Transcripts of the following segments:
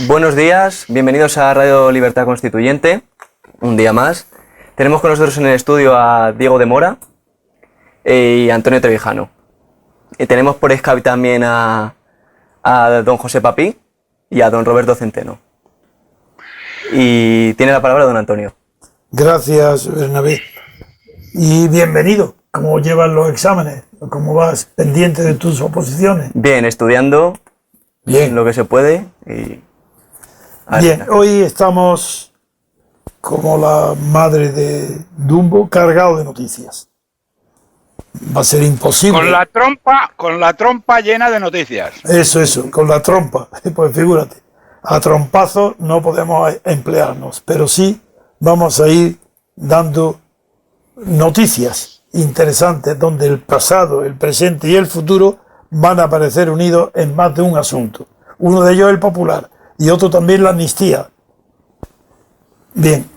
Buenos días, bienvenidos a Radio Libertad Constituyente, un día más. Tenemos con nosotros en el estudio a Diego de Mora y Antonio Trevijano. Y tenemos por Skype también a don José Papí y a don Roberto Centeno. Y tiene la palabra don Antonio. Gracias, Bernabé. Y bienvenido. ¿Cómo llevas los exámenes? ¿Cómo vas pendiente de tus oposiciones? Bien, estudiando Bien. lo que se puede. Y... Bien, hoy estamos como la madre de Dumbo, cargado de noticias. Va a ser imposible. Con la trompa llena de noticias. Eso, con la trompa. Pues figúrate, a trompazos no podemos emplearnos, pero sí vamos a ir dando noticias interesantes donde el pasado, el presente y el futuro van a aparecer unidos en más de un asunto. Uno de ellos es el popular y otro también la amnistía. Bien,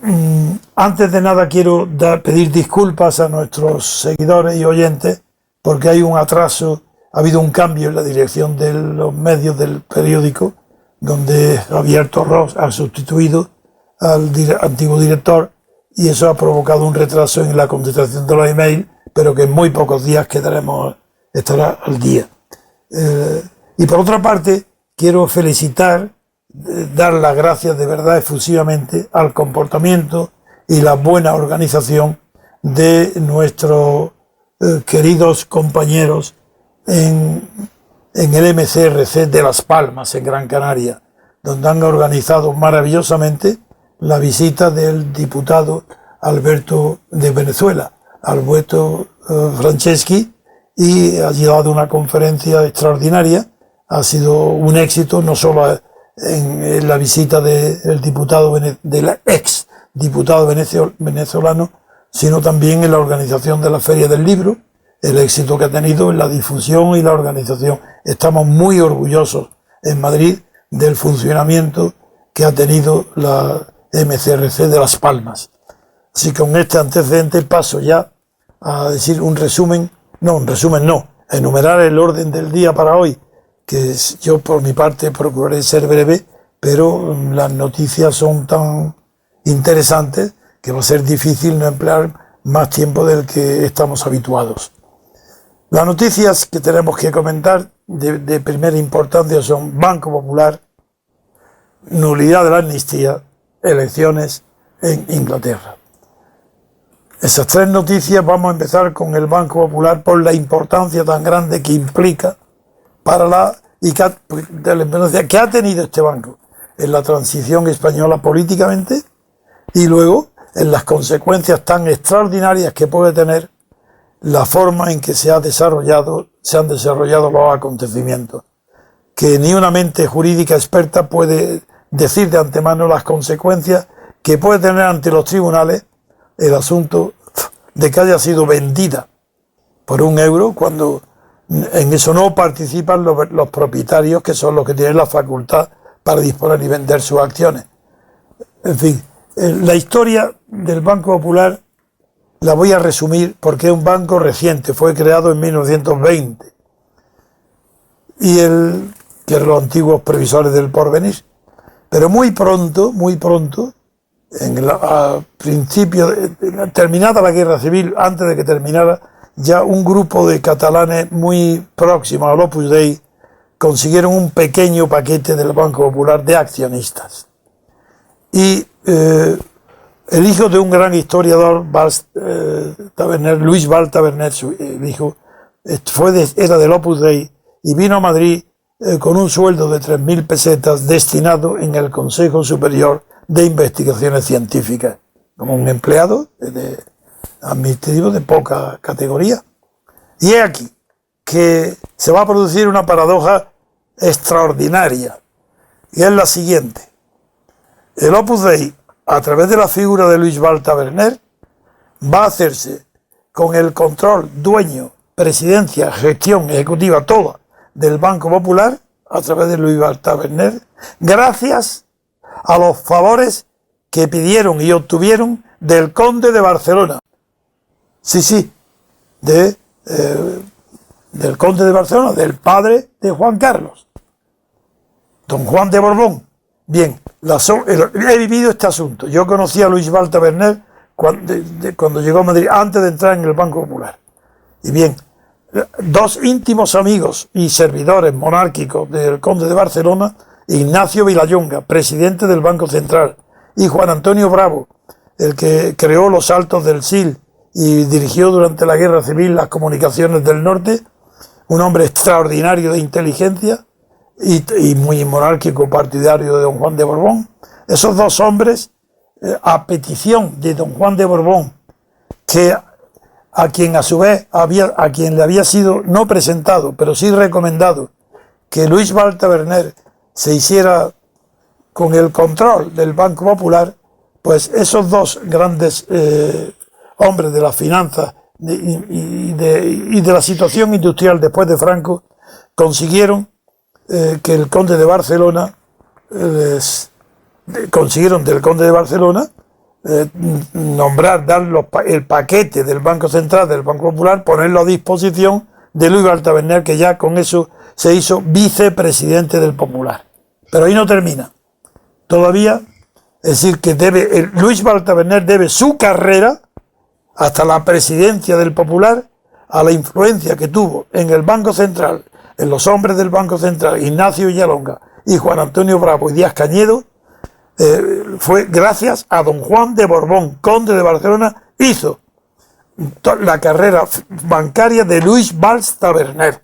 antes de nada quiero pedir disculpas a nuestros seguidores y oyentes porque hay un atraso, ha habido un cambio en la dirección de los medios del periódico, donde Javier Torros ha sustituido al antiguo director y eso ha provocado un retraso en la contestación de los emails, pero que en muy pocos días estará al día. Y por otra parte, quiero dar las gracias de verdad efusivamente al comportamiento y la buena organización de nuestros queridos compañeros en el MCRC de Las Palmas, en Gran Canaria, donde han organizado maravillosamente la visita del diputado Alberto de Venezuela, Alberto Franceschi, y ha llevado una conferencia extraordinaria. Ha sido un éxito no solo en la visita del ex diputado venezolano, sino también en la organización de la Feria del Libro, el éxito que ha tenido en la difusión y la organización. Estamos muy orgullosos en Madrid del funcionamiento que ha tenido la MCRC de Las Palmas. Así que con este antecedente paso ya a decir enumerar el orden del día para hoy, que yo por mi parte procuraré ser breve, pero las noticias son tan interesantes que va a ser difícil no emplear más tiempo del que estamos habituados. Las noticias que tenemos que comentar de primera importancia son Banco Popular, nulidad de la amnistía, elecciones en Inglaterra. Esas tres noticias. Vamos a empezar con el Banco Popular por la importancia tan grande que implica para la independencia que ha tenido este banco en la transición española políticamente y luego en las consecuencias tan extraordinarias que puede tener la forma en que se han desarrollado los acontecimientos, que ni una mente jurídica experta puede decir de antemano las consecuencias que puede tener ante los tribunales el asunto de que haya sido vendida por €1 cuando en eso no participan los propietarios, que son los que tienen la facultad para disponer y vender sus acciones. En fin, la historia del Banco Popular la voy a resumir porque es un banco reciente, fue creado en 1920 y que eran los antiguos previsores del porvenir. Pero muy pronto, a principio, terminada la guerra civil, antes de que terminara, ya un grupo de catalanes muy próximos al Opus Dei consiguieron un pequeño paquete del Banco Popular de accionistas. Y el hijo de un gran historiador, Luis Val Taberner, el hijo, era del Opus Dei y vino a Madrid con un sueldo de 3.000 pesetas destinado en el Consejo Superior de Investigaciones Científicas, como un empleado administrativo de poca categoría. Y es aquí que se va a producir una paradoja extraordinaria, y es la siguiente. El Opus Dei, a través de la figura de Luis Val Taberner, va a hacerse con el control, dueño, presidencia, gestión ejecutiva, toda, del Banco Popular, a través de Luis Val Taberner, gracias a los favores que pidieron y obtuvieron del conde de Barcelona. Sí, del conde de Barcelona, del padre de Juan Carlos, don Juan de Borbón, Bien, he vivido este asunto. Yo conocí a Luis Val Taberner cuando llegó a Madrid, antes de entrar en el Banco Popular. Y bien, dos íntimos amigos y servidores monárquicos del conde de Barcelona, Ignacio Vilallonga, presidente del Banco Central, y Juan Antonio Bravo, el que creó los Altos del Sil y dirigió durante la Guerra Civil las comunicaciones del norte, un hombre extraordinario de inteligencia y muy monárquico, partidario de don Juan de Borbón. Esos dos hombres, a petición de don Juan de Borbón, que a quien a su vez a quien le había sido no presentado, pero sí recomendado que Luis Val Taberner se hiciera con el control del Banco Popular, pues esos dos grandes hombres de las finanzas y de la situación industrial después de Franco consiguieron que el conde de Barcelona consiguieron del conde de Barcelona nombrar, dar el paquete del Banco Central, del Banco Popular, ponerlo a disposición de Luis Val Taberner, que ya con eso se hizo vicepresidente del Popular. Pero ahí no termina. Todavía, es decir, que Luis Val Taberner debe su carrera hasta la presidencia del Popular a la influencia que tuvo en el Banco Central, en los hombres del Banco Central, Ignacio Villalonga y Juan Antonio Bravo y Díaz Cañedo. Fue gracias a don Juan de Borbón, conde de Barcelona, hizo la carrera bancaria de Luis Val Taberner,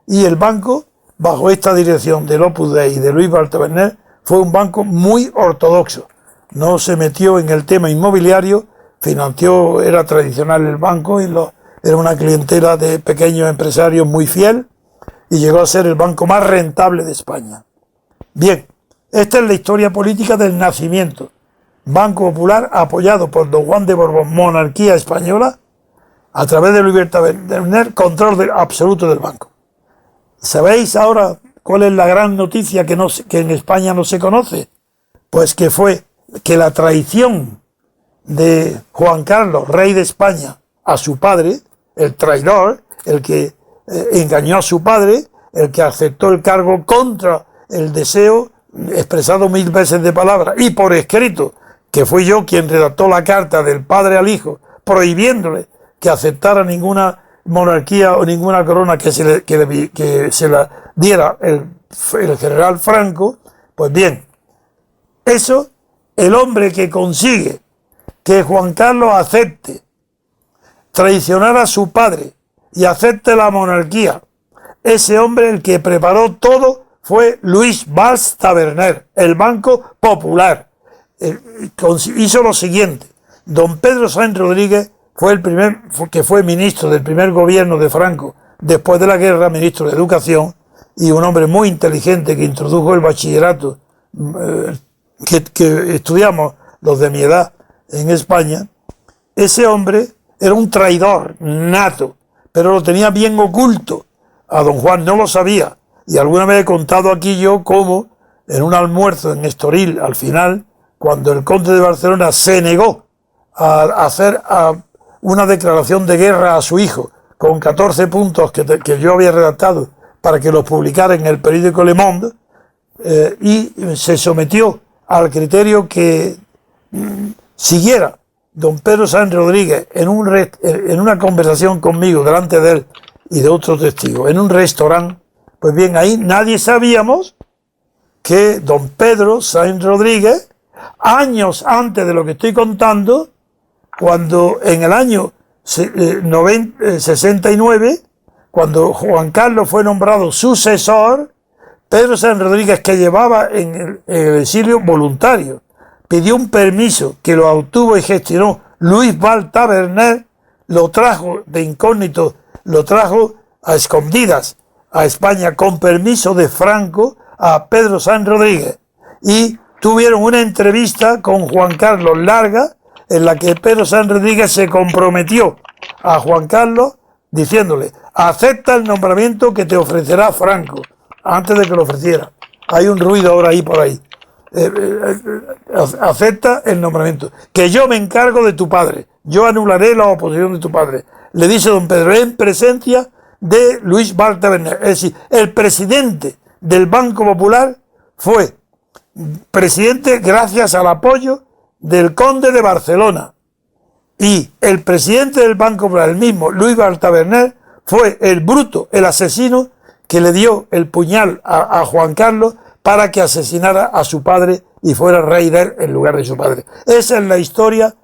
y el banco, bajo esta dirección del Opus Dei y de Luis Val Taberner, fue un banco muy ortodoxo. No se metió en el tema inmobiliario, financió, era tradicional el banco, era una clientela de pequeños empresarios muy fiel, y llegó a ser el banco más rentable de España. Bien, esta es la historia política del nacimiento. Banco Popular apoyado por don Juan de Borbón, monarquía española, a través de Luis Taberner, control absoluto del banco. ¿Sabéis ahora cuál es la gran noticia que en España no se conoce? Pues que fue que la traición de Juan Carlos, rey de España, a su padre, el traidor, el que engañó a su padre, el que aceptó el cargo contra el deseo expresado 1000 veces de palabra y por escrito, que fui yo quien redactó la carta del padre al hijo, prohibiéndole que aceptara ninguna monarquía o ninguna corona que se la diera el general Franco. Pues bien, eso, el hombre que consigue que Juan Carlos acepte traicionar a su padre y acepte la monarquía, ese hombre, el que preparó todo, fue Luis Val Taberner, el Banco Popular. Hizo lo siguiente: don Pedro Sáenz Rodríguez fue que fue ministro del primer gobierno de Franco después de la guerra, ministro de Educación, y un hombre muy inteligente que introdujo el bachillerato que estudiamos los de mi edad en España. Ese hombre era un traidor nato, pero lo tenía bien oculto. A don Juan no lo sabía. Y alguna vez he contado aquí yo cómo en un almuerzo en Estoril, al final, cuando el conde de Barcelona se negó a hacer una declaración de guerra a su hijo, con 14 puntos que yo había redactado para que los publicara en el periódico Le Monde, y se sometió al criterio que siguiera don Pedro Sáenz Rodríguez en una conversación conmigo, delante de él y de otros testigos, en un restaurante. Pues bien, ahí nadie sabíamos que don Pedro Sáenz Rodríguez, años antes de lo que estoy contando, cuando en el año 69, cuando Juan Carlos fue nombrado sucesor, Pedro Sáenz Rodríguez, que llevaba en el exilio voluntario, pidió un permiso que lo obtuvo y gestionó Luis Val Taberner, lo trajo de incógnito, lo trajo a escondidas a España con permiso de Franco a Pedro Sáenz Rodríguez, y tuvieron una entrevista con Juan Carlos larga en la que Pedro Sáenz Rodríguez se comprometió a Juan Carlos diciéndole: acepta el nombramiento que te ofrecerá Franco, antes de que lo ofreciera. Hay un ruido ahora ahí por ahí. Acepta el nombramiento, que yo me encargo de tu padre, yo anularé la oposición de tu padre, le dice don Pedro, en presencia de Luis Val Taberner. Es decir, el presidente del Banco Popular fue presidente gracias al apoyo del conde de Barcelona. Y el presidente del Banco Popular, el mismo Luis Val-Taberner, fue el bruto, el asesino que le dio el puñal a Juan Carlos para que asesinara a su padre y fuera rey de él en lugar de su padre. Esa es la historia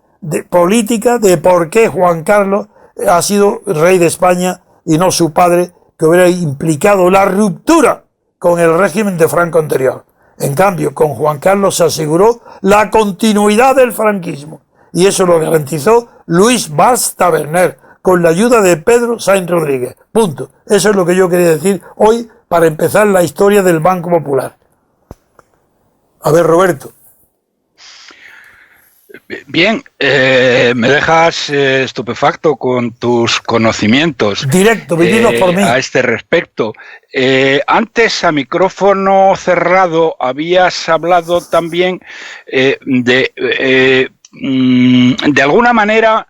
política de por qué Juan Carlos ha sido rey de España y no su padre, que hubiera implicado la ruptura con el régimen de Franco anterior. En cambio, con Juan Carlos se aseguró la continuidad del franquismo. Y eso lo garantizó Luis Valls-Taberner, con la ayuda de Pedro Sainz Rodríguez. Punto. Eso es lo que yo quería decir hoy para empezar la historia del Banco Popular. A ver, Roberto. Bien, me dejas estupefacto con tus conocimientos. Directo, vividos por mí. A este respecto. Antes, a micrófono cerrado, habías hablado también de alguna manera,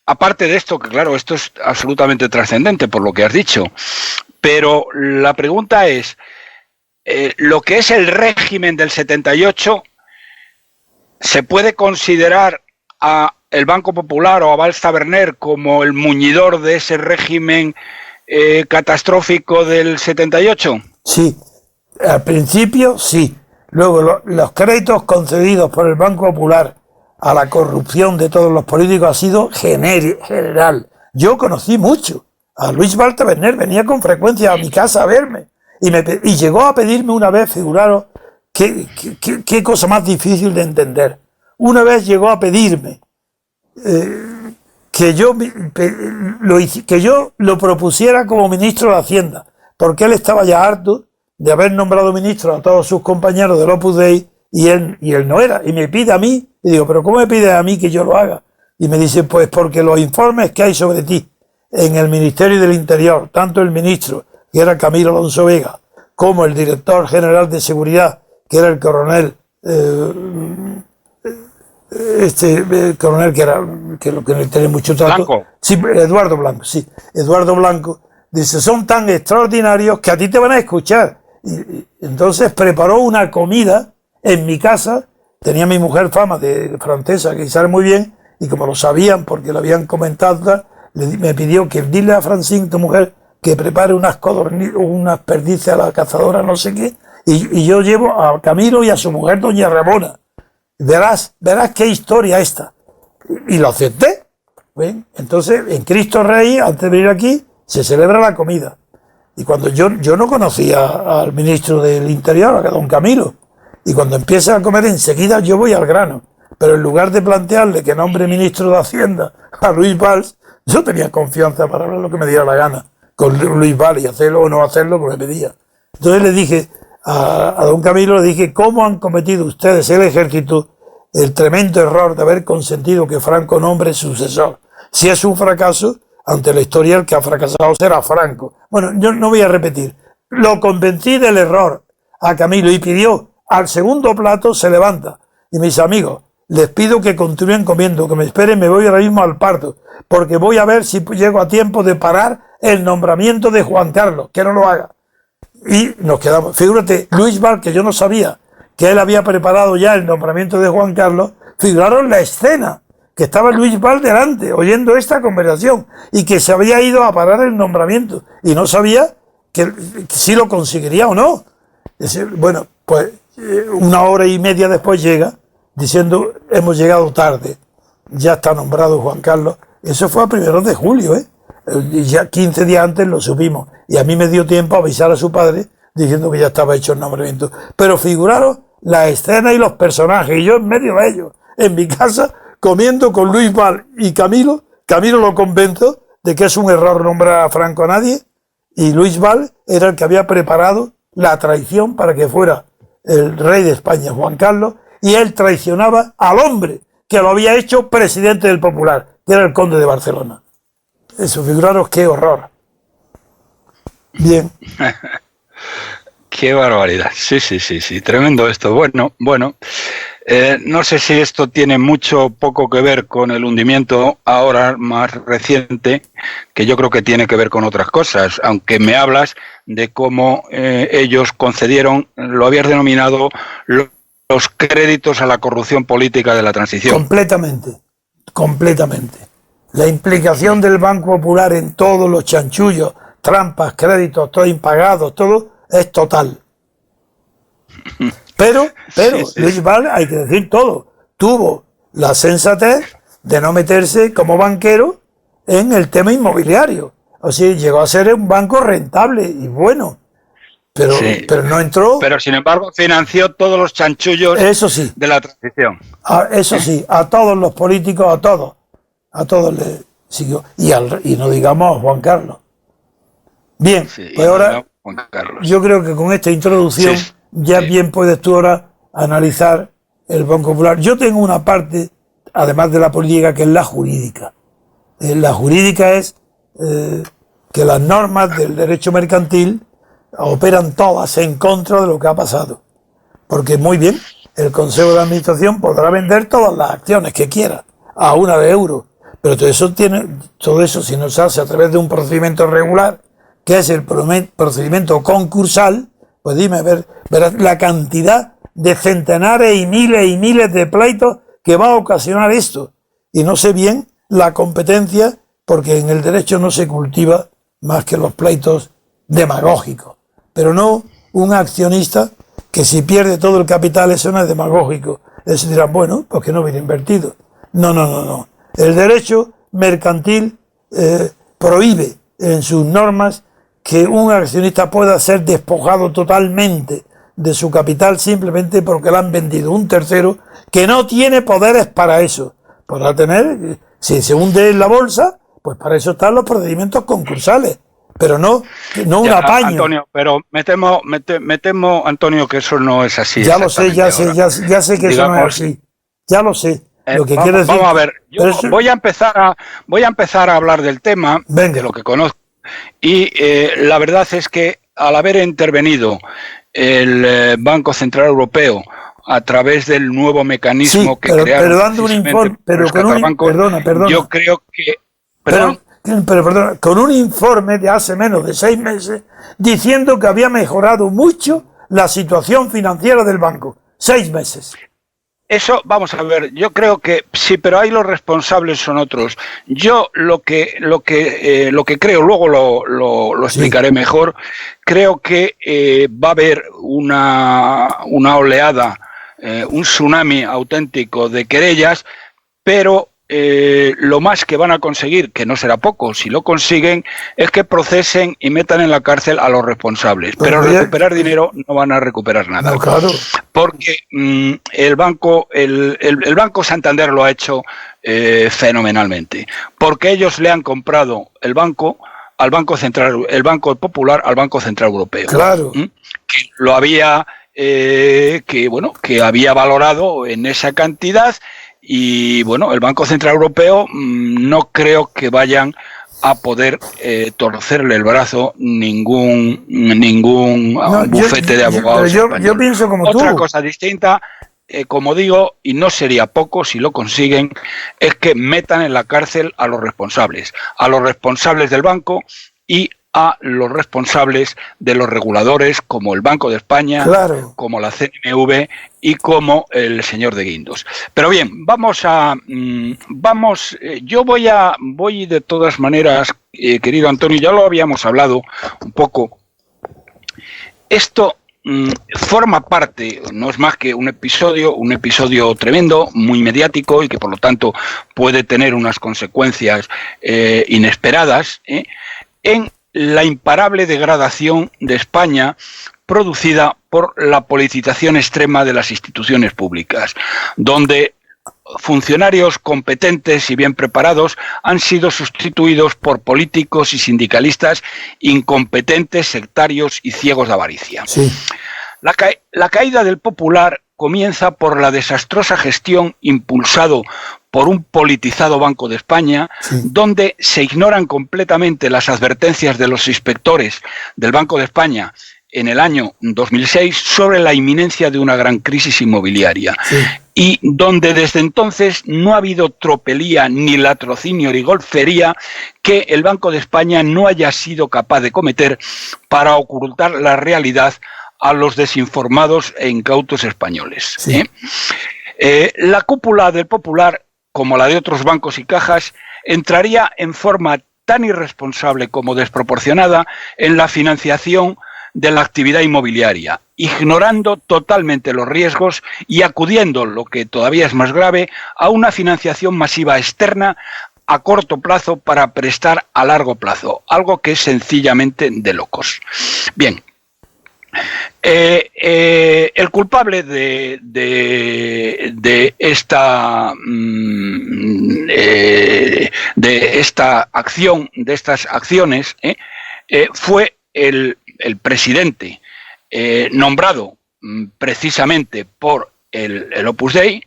aparte de esto, que claro, esto es absolutamente trascendente por lo que has dicho, pero la pregunta es, lo que es el régimen del 78, ¿se puede considerar a el Banco Popular o a Valls-Taberner como el muñidor de ese régimen catastrófico del 78? Sí, al principio sí. Luego los créditos concedidos por el Banco Popular a la corrupción de todos los políticos ha sido general. Yo conocí mucho a Luis Val-Taberner, venía con frecuencia a mi casa a verme y llegó a pedirme una vez, figuraros, qué cosa más difícil de entender. Una vez llegó a pedirme que yo lo propusiera como ministro de Hacienda, porque él estaba ya harto de haber nombrado ministro a todos sus compañeros del Opus Dei y él no era. Y me pide a mí, y digo, ¿pero cómo me pide a mí que yo lo haga? Y me dice, pues porque los informes que hay sobre ti en el Ministerio del Interior, tanto el ministro, que era Camilo Alonso Vega, como el director general de seguridad, que era el coronel, coronel que no tiene mucho trato. Blanco. Sí, Eduardo Blanco, sí. Eduardo Blanco dice, son tan extraordinarios que a ti te van a escuchar. Y entonces preparó una comida en mi casa. Tenía mi mujer fama de francesa, que sabe muy bien, y como lo sabían porque lo habían comentado, me pidió que dile a Francine, tu mujer, que prepare unas perdices a la cazadora, no sé qué, y yo llevo a Camilo y a su mujer, doña Ramona. Verás qué historia esta. Y lo acepté. ¿Ven? Entonces, en Cristo Rey, antes de venir aquí, se celebra la comida. Y cuando yo no conocía al ministro del Interior, a don Camilo, y cuando empieza a comer enseguida yo voy al grano. Pero en lugar de plantearle que nombre ministro de Hacienda a Luis Valls, yo tenía confianza para hablar lo que me diera la gana con Luis Valls y hacerlo o no hacerlo como me pedía. Entonces le dije a don Camilo, le dije, ¿cómo han cometido ustedes, el ejército, el tremendo error de haber consentido que Franco nombre sucesor? Si es un fracaso, ante la historia el que ha fracasado será Franco. Bueno, yo no voy a repetir. Lo convencí del error a Camilo y pidió, al segundo plato se levanta. Y mis amigos, les pido que continúen comiendo, que me esperen, me voy ahora mismo al parto, porque voy a ver si llego a tiempo de parar el nombramiento de Juan Carlos, que no lo haga. Y nos quedamos. Figúrate, Luis Valls, que yo no sabía que él había preparado ya el nombramiento de Juan Carlos, figuraron la escena, que estaba Luis Valls delante, oyendo esta conversación, y que se había ido a parar el nombramiento, y no sabía que si lo conseguiría o no. Bueno, pues una hora y media después llega, diciendo, hemos llegado tarde, ya está nombrado Juan Carlos. Eso fue a 1 de julio, y ya 15 días antes lo supimos, y a mí me dio tiempo a avisar a su padre, diciendo que ya estaba hecho el nombramiento. Pero figuraros la escena y los personajes, y yo en medio de ellos, en mi casa, comiendo con Luis Valls y Camilo. Camilo lo convenzo de que es un error nombrar a Franco a nadie, y Luis Valls era el que había preparado la traición para que fuera el rey de España, Juan Carlos, y él traicionaba al hombre que lo había hecho presidente del Popular, que era el conde de Barcelona. Eso, figuraros qué horror. Bien. Qué barbaridad. Sí, tremendo esto. Bueno, no sé si esto tiene mucho o poco que ver con el hundimiento ahora más reciente, que yo creo que tiene que ver con otras cosas, aunque me hablas de cómo ellos concedieron, lo habías denominado los créditos a la corrupción política de la transición. Completamente, completamente. La implicación del Banco Popular en todos los chanchullos, trampas, créditos, todo impagados, todo, es total. Pero Luis Val, hay que decir todo, tuvo la sensatez de no meterse como banquero en el tema inmobiliario. O sea, llegó a ser un banco rentable y bueno, pero no entró. Pero sin embargo financió todos los chanchullos de la transición. Eso sí, a todos los políticos, a todos le siguió. Y no digamos a Juan Carlos. Bien, pues ahora yo creo que con esta introducción bien puedes tú ahora analizar el Banco Popular. Yo tengo una parte, además de la política, que es la jurídica. La jurídica es que las normas del derecho mercantil operan todas en contra de lo que ha pasado. Porque muy bien, el Consejo de Administración podrá vender todas las acciones que quiera a €1, pero todo eso si no se hace a través de un procedimiento regular, que es el procedimiento concursal, pues dime, verás la cantidad de centenares y miles de pleitos que va a ocasionar esto. Y no sé bien la competencia, porque en el derecho no se cultiva más que los pleitos demagógicos. Pero no un accionista que si pierde todo el capital, eso no es demagógico. Eso dirán, bueno, pues que no viene invertido. No. El derecho mercantil prohíbe en sus normas que un accionista pueda ser despojado totalmente de su capital simplemente porque le han vendido un tercero que no tiene poderes para eso. Podrá tener, si se hunde en la bolsa, pues para eso están los procedimientos concursales, pero no un apaño. Antonio, pero me temo, Antonio, que eso no es así. Ya lo sé, ya sé que eso no es así. Ya lo sé. Lo que quiero decir. Vamos a ver, yo voy a empezar a hablar del tema, de lo que conozco. Y la verdad es que al haber intervenido el Banco Central Europeo a través del nuevo mecanismo que crearon, pero dando un informe, perdona, yo creo que perdona, con un informe de hace menos de 6 meses diciendo que había mejorado mucho la situación financiera del banco. 6 meses. Eso, vamos a ver, yo creo que sí, pero ahí los responsables son otros. Yo lo que creo, luego lo explicaré mejor, creo que va a haber una oleada, un tsunami auténtico de querellas, pero lo más que van a conseguir, que no será poco, si lo consiguen, es que procesen y metan en la cárcel a los responsables. Pero recuperar dinero no van a recuperar nada. No, claro. Porque el Banco Santander lo ha hecho fenomenalmente. Porque ellos le han comprado el banco al Banco Central, el Banco Popular al Banco Central Europeo. Claro. Que lo había que había valorado en esa cantidad. Y bueno, el Banco Central Europeo no creo que vayan a poder torcerle el brazo ningún bufete de abogados. Yo pienso como tú. Otra cosa distinta, como digo, y no sería poco si lo consiguen, es que metan en la cárcel a los responsables del banco y a los responsables de los reguladores como el Banco de España, claro, como la CNMV y como el señor de Guindos. Pero bien, yo voy de todas maneras, querido Antonio, ya lo habíamos hablado un poco. Esto forma parte, no es más que un episodio tremendo, muy mediático y que por lo tanto puede tener unas consecuencias inesperadas, en la imparable degradación de España producida por la politización extrema de las instituciones públicas, donde funcionarios competentes y bien preparados han sido sustituidos por políticos y sindicalistas incompetentes, sectarios y ciegos de avaricia. Sí. La caída del Popular comienza por la desastrosa gestión impulsado por un politizado Banco de España, sí, donde se ignoran completamente las advertencias de los inspectores del Banco de España en el año 2006 sobre la inminencia de una gran crisis inmobiliaria, sí, y donde desde entonces no ha habido tropelía ni latrocinio ni golfería que el Banco de España no haya sido capaz de cometer para ocultar la realidad a los desinformados e incautos españoles. Sí. La cúpula del Popular, como la de otros bancos y cajas, entraría en forma tan irresponsable como desproporcionada en la financiación de la actividad inmobiliaria, ignorando totalmente los riesgos y acudiendo, lo que todavía es más grave, a una financiación masiva externa a corto plazo para prestar a largo plazo, algo que es sencillamente de locos. Bien, el culpable de esta acción, de estas acciones, fue el presidente nombrado precisamente por el Opus Dei,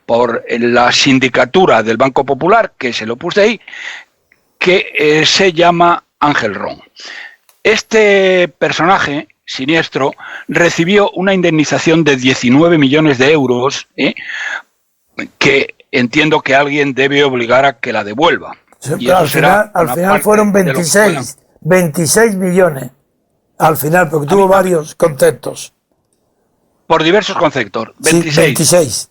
por la sindicatura del Banco Popular, que es el Opus Dei, que se llama Ángel Ron. Este personaje siniestro recibió una indemnización de 19 millones de euros, que entiendo que alguien debe obligar a que la devuelva. Sí, pero al final fueron 26 millones. Al final, porque tuvo varios conceptos. Por diversos conceptos. 26. Sí, 26.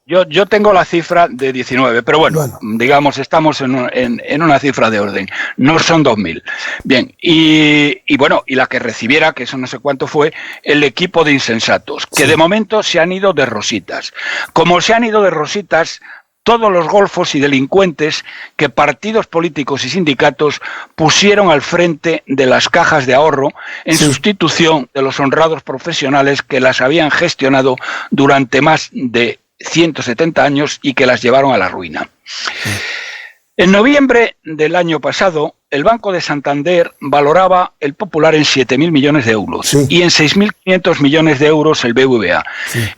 Yo tengo la cifra de 19, pero bueno, digamos, estamos en una cifra de orden. No son 2.000. Bien, y bueno, y la que recibiera, que eso no sé cuánto fue, el equipo de insensatos, que de momento se han ido de rositas. Como se han ido de rositas todos los golfos y delincuentes que partidos políticos y sindicatos pusieron al frente de las cajas de ahorro en sustitución de los honrados profesionales que las habían gestionado durante más de 170 años y que las llevaron a la ruina. En noviembre del año pasado, el Banco de Santander valoraba el Popular en 7.000 millones de euros y en 6.500 millones de euros el BBVA.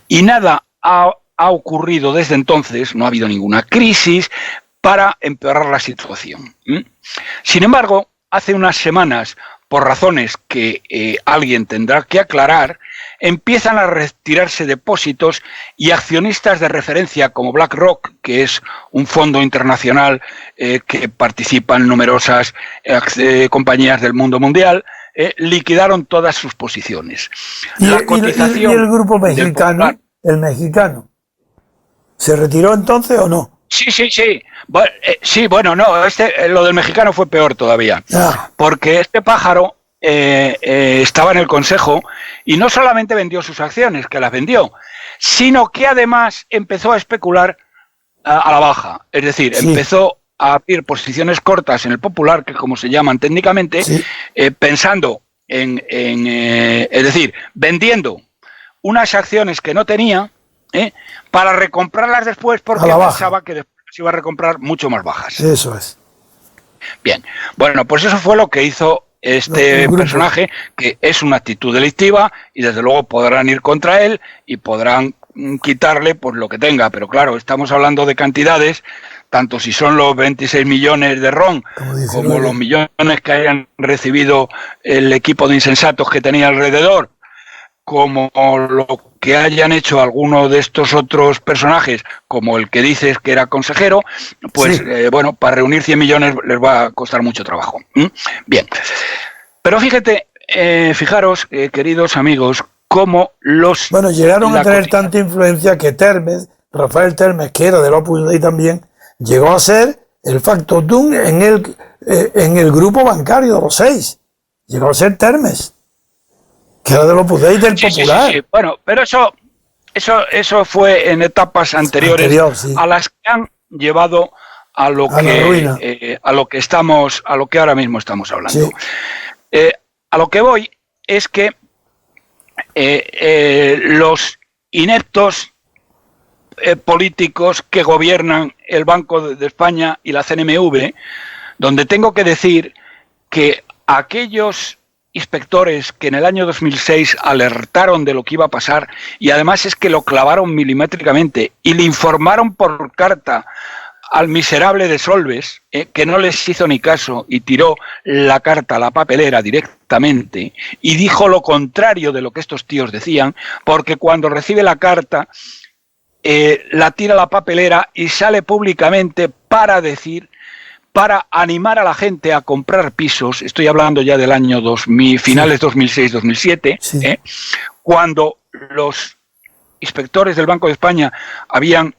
Y nada ha ocurrido desde entonces, no ha habido ninguna crisis para empeorar la situación. Sin embargo, hace unas semanas, por razones que alguien tendrá que aclarar, empiezan a retirarse depósitos y accionistas de referencia como BlackRock, que es un fondo internacional que participa en numerosas compañías del mundo mundial, liquidaron todas sus posiciones. ¿Y el grupo mexicano, el mexicano, se retiró entonces o no? Sí. Sí, bueno, no, lo del mexicano fue peor todavía, porque este pájaro estaba en el Consejo y no solamente vendió sus acciones, que las vendió, sino que además empezó a especular a la baja, es decir, empezó a abrir posiciones cortas en el Popular, que como se llaman técnicamente, pensando es decir, vendiendo unas acciones que no tenía, para recomprarlas después porque pensaba que después se iba a recomprar mucho más bajas. Eso es. Bien, bueno, pues eso fue lo que hizo este personaje, que es una actitud delictiva y desde luego podrán ir contra él y podrán quitarle pues lo que tenga, pero claro, estamos hablando de cantidades, tanto si son los 26 millones de Ron como los millones que hayan recibido el equipo de insensatos que tenía alrededor, como lo que hayan hecho algunos de estos otros personajes, como el que dices que era consejero, pues bueno, para reunir 100 millones les va a costar mucho trabajo. Bien, pero fijaros, queridos amigos, cómo los... Bueno, llegaron a tener tanta influencia que Rafael Termes, que era del Opus Dei también, llegó a ser el factotum en el grupo bancario de los 6. Llegó a ser Termes, que era del Opus Dei del Popular. Sí. Bueno, pero eso fue en etapas anteriores a las que han llevado a lo que ahora mismo estamos hablando. A lo que voy es que los ineptos políticos que gobiernan el Banco de España y la CNMV, donde tengo que decir que aquellos inspectores que en el año 2006 alertaron de lo que iba a pasar y además es que lo clavaron milimétricamente y le informaron por carta al miserable de Solves, que no les hizo ni caso y tiró la carta a la papelera directamente y dijo lo contrario de lo que estos tíos decían, porque cuando recibe la carta la tira a la papelera y sale públicamente para decir para animar a la gente a comprar pisos, estoy hablando ya del año 2000, finales 2006-2007, Sí. Cuando los inspectores del Banco de España habían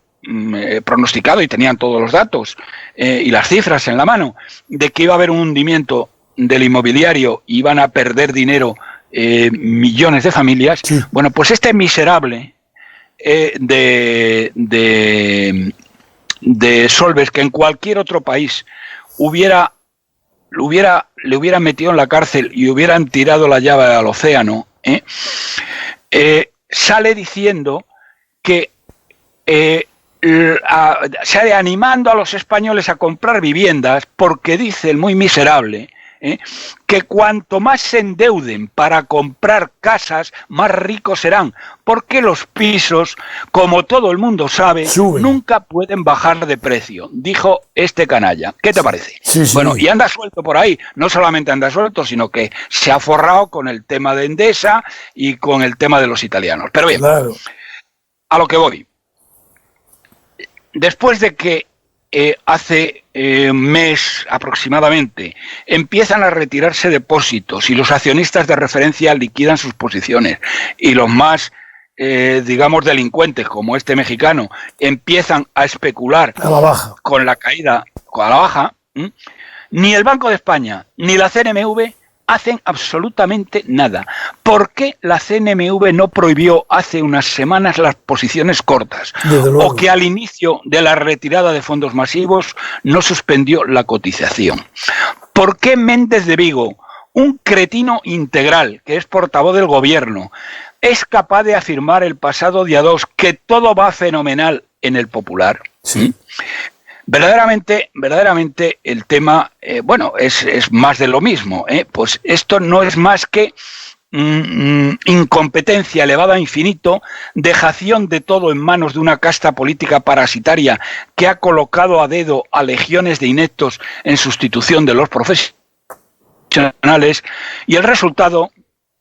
pronosticado y tenían todos los datos y las cifras en la mano de que iba a haber un hundimiento del inmobiliario y iban a perder dinero millones de familias. Sí. Bueno, pues este miserable de Solbes, que en cualquier otro país le hubieran metido en la cárcel y hubieran tirado la llave al océano, sale diciendo que sale animando a los españoles a comprar viviendas porque dice el muy miserable que cuanto más se endeuden para comprar casas, más ricos serán, porque los pisos, como todo el mundo sabe, suben, nunca pueden bajar de precio, dijo este canalla. ¿Qué te parece? Sí, sí. Bueno, y anda suelto por ahí, no solamente anda suelto, sino que se ha forrado con el tema de Endesa y con el tema de los italianos. Pero bien, claro, a lo que voy. Después de que hace un mes aproximadamente empiezan a retirarse depósitos y los accionistas de referencia liquidan sus posiciones y los más, digamos, delincuentes como este mexicano empiezan a especular a la baja. con la caída, con la baja, ni el Banco de España ni la CNMV hacen absolutamente nada. ¿Por qué la CNMV no prohibió hace unas semanas las posiciones cortas? Desde luego. O que al inicio de la retirada de fondos masivos no suspendió la cotización. ¿Por qué Méndez de Vigo, un cretino integral que es portavoz del gobierno, es capaz de afirmar el pasado día 2 que todo va fenomenal en el Popular? Sí. Verdaderamente el tema, es más de lo mismo. Pues esto no es más que incompetencia elevada a infinito, dejación de todo en manos de una casta política parasitaria que ha colocado a dedo a legiones de ineptos en sustitución de los profesionales, y el resultado,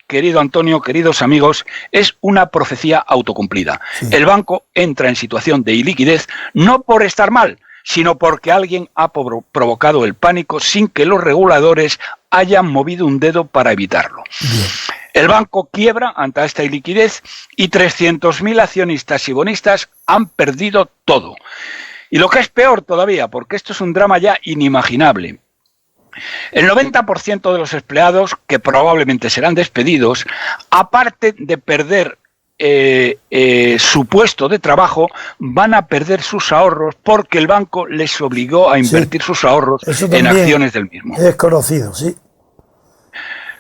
querido Antonio, queridos amigos, es una profecía autocumplida. Sí. El banco entra en situación de iliquidez no por estar mal, sino porque alguien ha provocado el pánico sin que los reguladores hayan movido un dedo para evitarlo. Bien. El banco quiebra ante esta iliquidez y 300.000 accionistas y bonistas han perdido todo. Y lo que es peor todavía, porque esto es un drama ya inimaginable, el 90% de los empleados, que probablemente serán despedidos, aparte de perder su puesto de trabajo, van a perder sus ahorros porque el banco les obligó a invertir sus ahorros en acciones del mismo. Es conocido, sí.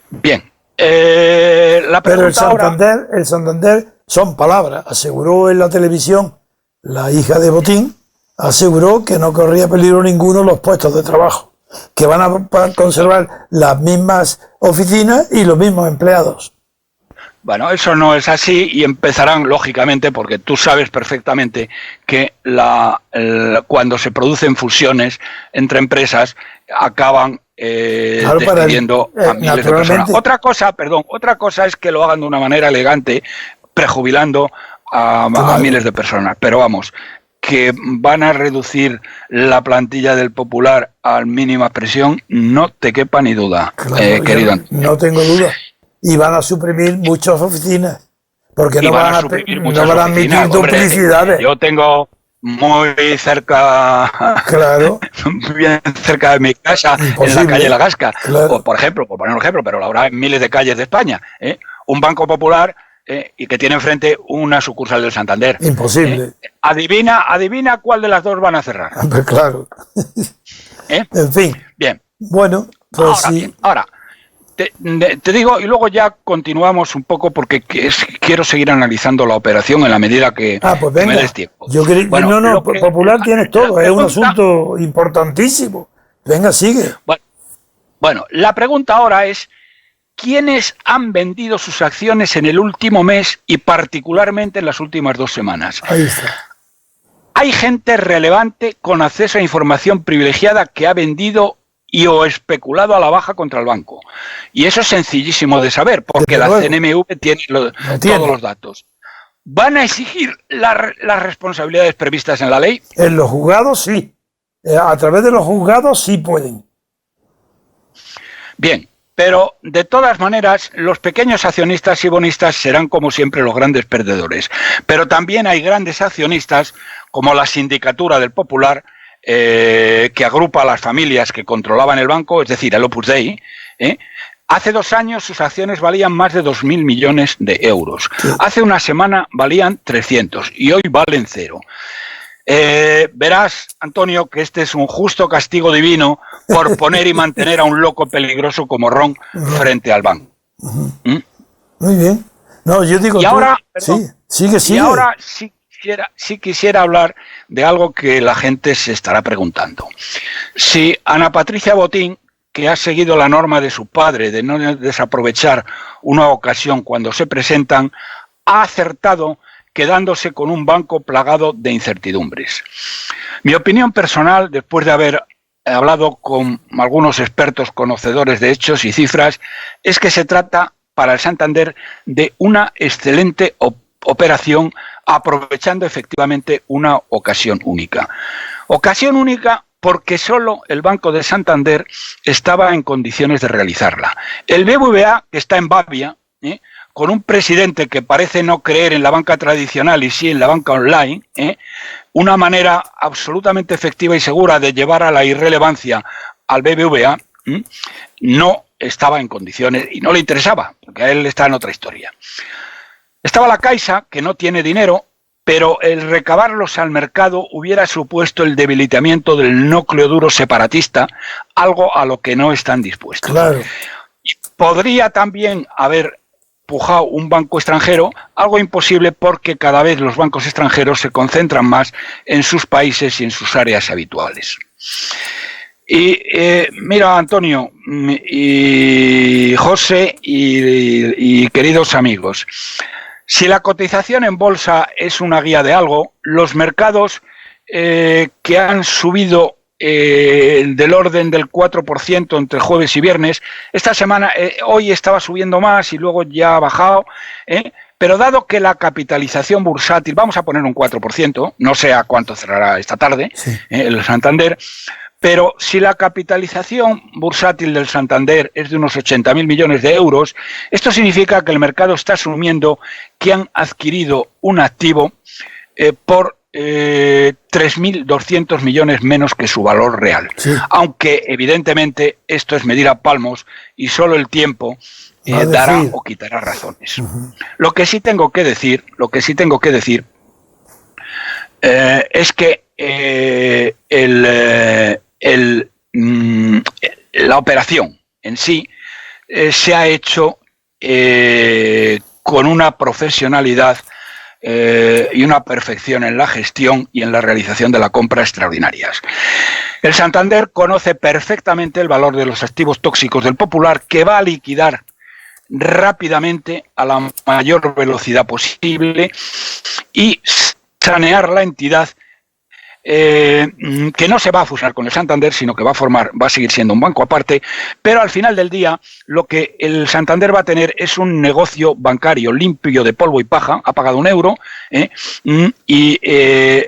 Bien. La Pero el Santander son palabras. Aseguró en la televisión la hija de Botín, aseguró que no corría peligro ninguno los puestos de trabajo, que van a conservar las mismas oficinas y los mismos empleados. Bueno, eso no es así y empezarán, lógicamente, porque tú sabes perfectamente que cuando se producen fusiones entre empresas acaban despidiendo a miles de personas. Otra cosa es que lo hagan de una manera elegante, prejubilando a miles de personas. Pero vamos, que van a reducir la plantilla del Popular a mínima presión, no te quepa ni duda, claro, querido Antonio. No tengo duda. Y van a suprimir muchas oficinas, porque no van a admitir duplicidades. Yo tengo muy cerca, claro, bien cerca de mi casa, en la calle La Gasca, claro. Por ejemplo, por poner un ejemplo, pero lo habrá en miles de calles de España, un Banco Popular y que tiene enfrente una sucursal del Santander. Imposible. Adivina cuál de las dos van a cerrar. Claro. En fin. Bien. Bueno, pues ahora, sí. Bien, ahora. Te digo, y luego ya continuamos un poco porque quiero seguir analizando la operación en la medida que pues venga. me des tiempo. Bueno, Popular tienes todo, es un asunto importantísimo. Venga, sigue. Bueno, la pregunta ahora es, ¿quiénes han vendido sus acciones en el último mes y particularmente en las últimas 2 semanas? Ahí está. Hay gente relevante con acceso a información privilegiada que ha vendido y o especulado a la baja contra el banco. Y eso es sencillísimo de saber, porque la CNMV tiene todos los datos. ¿Van a exigir las responsabilidades previstas en la ley? En los juzgados sí, A través de los juzgados sí pueden. Bien, pero de todas maneras los pequeños accionistas y bonistas serán como siempre los grandes perdedores. Pero también hay grandes accionistas como la Sindicatura del Popular, que agrupa a las familias que controlaban el banco, es decir, el Opus Dei. Hace 2 años sus acciones valían más de 2.000 millones de euros. Hace una semana valían 300 y hoy valen 0. Verás, Antonio, que este es un justo castigo divino por poner y mantener a un loco peligroso como Ron frente al banco. Muy bien. No, yo digo... Y ahora, sí, sigue. Y ahora sí quisiera hablar de algo que la gente se estará preguntando. Si Ana Patricia Botín, que ha seguido la norma de su padre de no desaprovechar una ocasión cuando se presentan, ha acertado quedándose con un banco plagado de incertidumbres. Mi opinión personal, después de haber hablado con algunos expertos conocedores de hechos y cifras, es que se trata para el Santander de una excelente operación, aprovechando efectivamente una ocasión única. Ocasión única porque solo el Banco de Santander estaba en condiciones de realizarla. El BBVA, que está en Babia, con un presidente que parece no creer en la banca tradicional y sí en la banca online, una manera absolutamente efectiva y segura de llevar a la irrelevancia al BBVA, no estaba en condiciones y no le interesaba, porque a él está en otra historia. Estaba la Caixa, que no tiene dinero, pero el recabarlos al mercado hubiera supuesto el debilitamiento del núcleo duro separatista, algo a lo que no están dispuestos. Claro. Y podría también haber pujado un banco extranjero, algo imposible porque cada vez los bancos extranjeros se concentran más en sus países y en sus áreas habituales. Y mira, Antonio y José y queridos amigos, si la cotización en bolsa es una guía de algo, los mercados que han subido del orden del 4% entre jueves y viernes, esta semana, hoy estaba subiendo más y luego ya ha bajado, pero dado que la capitalización bursátil, vamos a poner un 4%, no sé a cuánto cerrará esta tarde, sí, el Santander, pero si la capitalización bursátil del Santander es de unos 80.000 millones de euros, esto significa que el mercado está asumiendo que han adquirido un activo por 3.200 millones menos que su valor real. Sí. Aunque evidentemente esto es medir a palmos y solo el tiempo dará o quitará razones. Lo que sí tengo que decir, es que la operación en sí se ha hecho con una profesionalidad y una perfección en la gestión y en la realización de la compra extraordinarias. El Santander conoce perfectamente el valor de los activos tóxicos del Popular, que va a liquidar rápidamente a la mayor velocidad posible y sanear la entidad, que no se va a fusionar con el Santander, sino que va a seguir siendo un banco aparte, pero al final del día lo que el Santander va a tener es un negocio bancario limpio de polvo y paja, ha pagado €1, y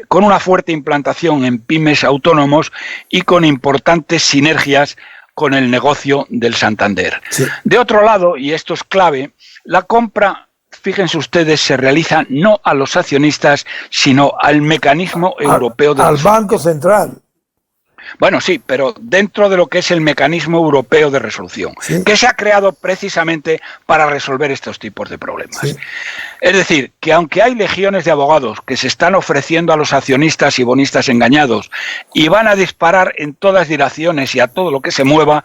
con una fuerte implantación en pymes, autónomos y con importantes sinergias con el negocio del Santander. Sí. De otro lado, y esto es clave, la compra, fíjense ustedes, se realiza no a los accionistas, sino al mecanismo europeo de resolución. Al Banco Central. Bueno, sí, pero dentro de lo que es el mecanismo europeo de resolución, ¿sí?, que se ha creado precisamente para resolver estos tipos de problemas. Sí. Es decir, que aunque hay legiones de abogados que se están ofreciendo a los accionistas y bonistas engañados y van a disparar en todas direcciones y a todo lo que se mueva,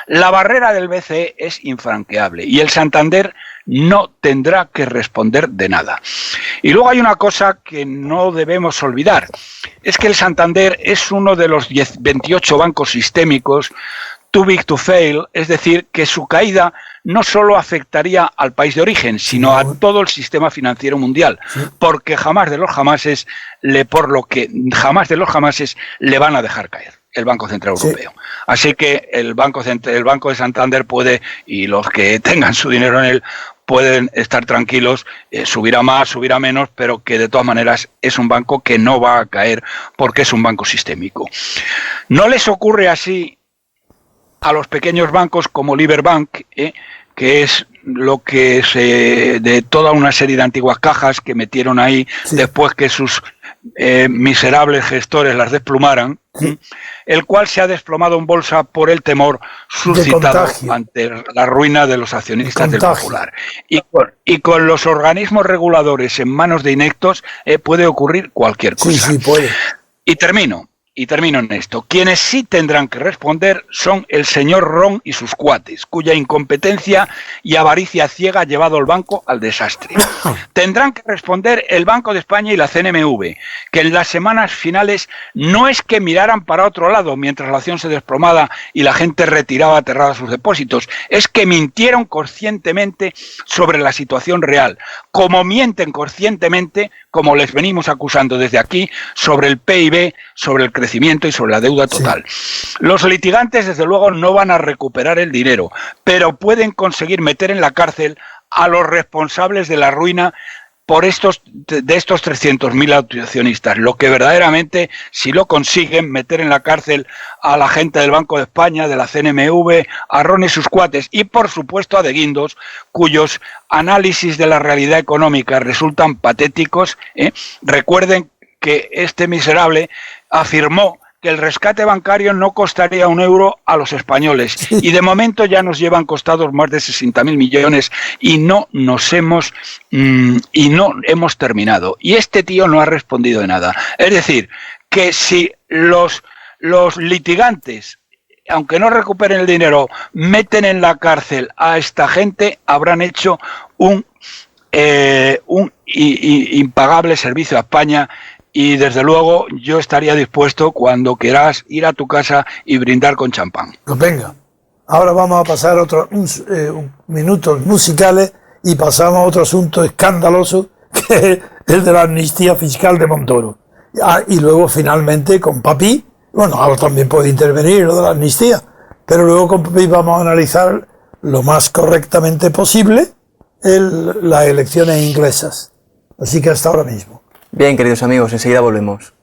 la barrera del BCE es infranqueable y el Santander no tendrá que responder de nada. Y luego hay una cosa que no debemos olvidar, es que el Santander es uno de los 28 bancos sistémicos too big to fail, es decir, que su caída no solo afectaría al país de origen, sino a todo el sistema financiero mundial, porque jamás de los jamases le van a dejar caer el Banco Central Europeo. Sí. Así que el Banco de Santander puede, y los que tengan su dinero en él, pueden estar tranquilos, subirá más, subirá menos, pero que de todas maneras es un banco que no va a caer porque es un banco sistémico. No les ocurre así a los pequeños bancos como Liberbank, que es lo que de toda una serie de antiguas cajas que metieron ahí después que sus miserables gestores las desplumaran, el cual se ha desplomado en bolsa por el temor suscitado ante la ruina de los accionistas del Popular. Y con los organismos reguladores en manos de ineptos puede ocurrir cualquier cosa. Sí, puede. Y termino en esto. Quienes sí tendrán que responder son el señor Ron y sus cuates, cuya incompetencia y avaricia ciega ha llevado al banco al desastre. Tendrán que responder el Banco de España y la CNMV, que en las semanas finales no es que miraran para otro lado mientras la acción se desplomaba y la gente retiraba aterrada sus depósitos, es que mintieron conscientemente sobre la situación real, como mienten conscientemente, como les venimos acusando desde aquí, sobre el PIB, sobre el crecimiento y sobre la deuda total. Los litigantes, desde luego, no van a recuperar el dinero, pero pueden conseguir meter en la cárcel a los responsables de la ruina de estos 300.000 accionistas, lo que verdaderamente, si lo consiguen, meter en la cárcel a la gente del Banco de España, de la CNMV, a Ron y sus cuates, y por supuesto a De Guindos, cuyos análisis de la realidad económica resultan patéticos. Recuerden que este miserable afirmó que el rescate bancario no costaría un euro a los españoles y de momento ya nos llevan costados más de 60.000 millones y no hemos terminado. Y este tío no ha respondido de nada. Es decir, que si los litigantes, aunque no recuperen el dinero, meten en la cárcel a esta gente, habrán hecho un impagable servicio a España. Y desde luego yo estaría dispuesto cuando quieras ir a tu casa y brindar con champán. Pues venga, ahora vamos a pasar unos minutos musicales y pasamos a otro asunto escandaloso que es el de la amnistía fiscal de Montoro. Y luego finalmente con Papi, bueno, ahora también puede intervenir lo de la amnistía, pero luego con Papi vamos a analizar lo más correctamente posible las elecciones inglesas. Así que hasta ahora mismo. Bien, queridos amigos, enseguida volvemos.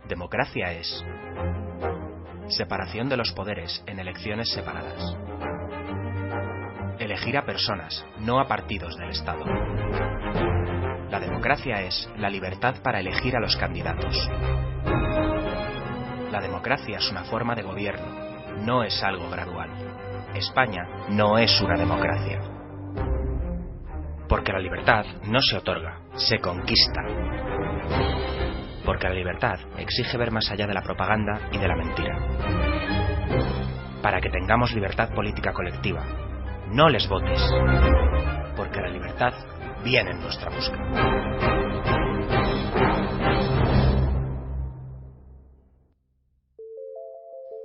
Democracia es separación de los poderes en elecciones separadas. Elegir a personas, no a partidos del Estado. La democracia es la libertad para elegir a los candidatos. La democracia es una forma de gobierno, no es algo gradual. España no es una democracia. Porque la libertad no se otorga, se conquista. Porque la libertad exige ver más allá de la propaganda y de la mentira. Para que tengamos libertad política colectiva, no les votes. Porque la libertad viene en nuestra busca.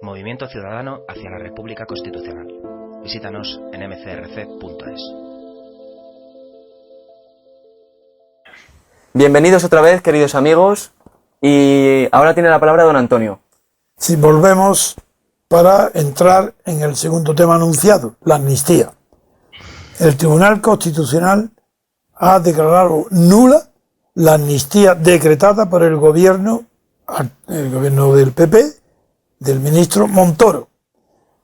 Movimiento Ciudadano hacia la República Constitucional. Visítanos en mcrc.es. Bienvenidos otra vez, queridos amigos, y ahora tiene la palabra don Antonio. Si volvemos para entrar en el segundo tema anunciado, la amnistía. El Tribunal Constitucional ha declarado nula la amnistía decretada por el gobierno del PP, del ministro Montoro,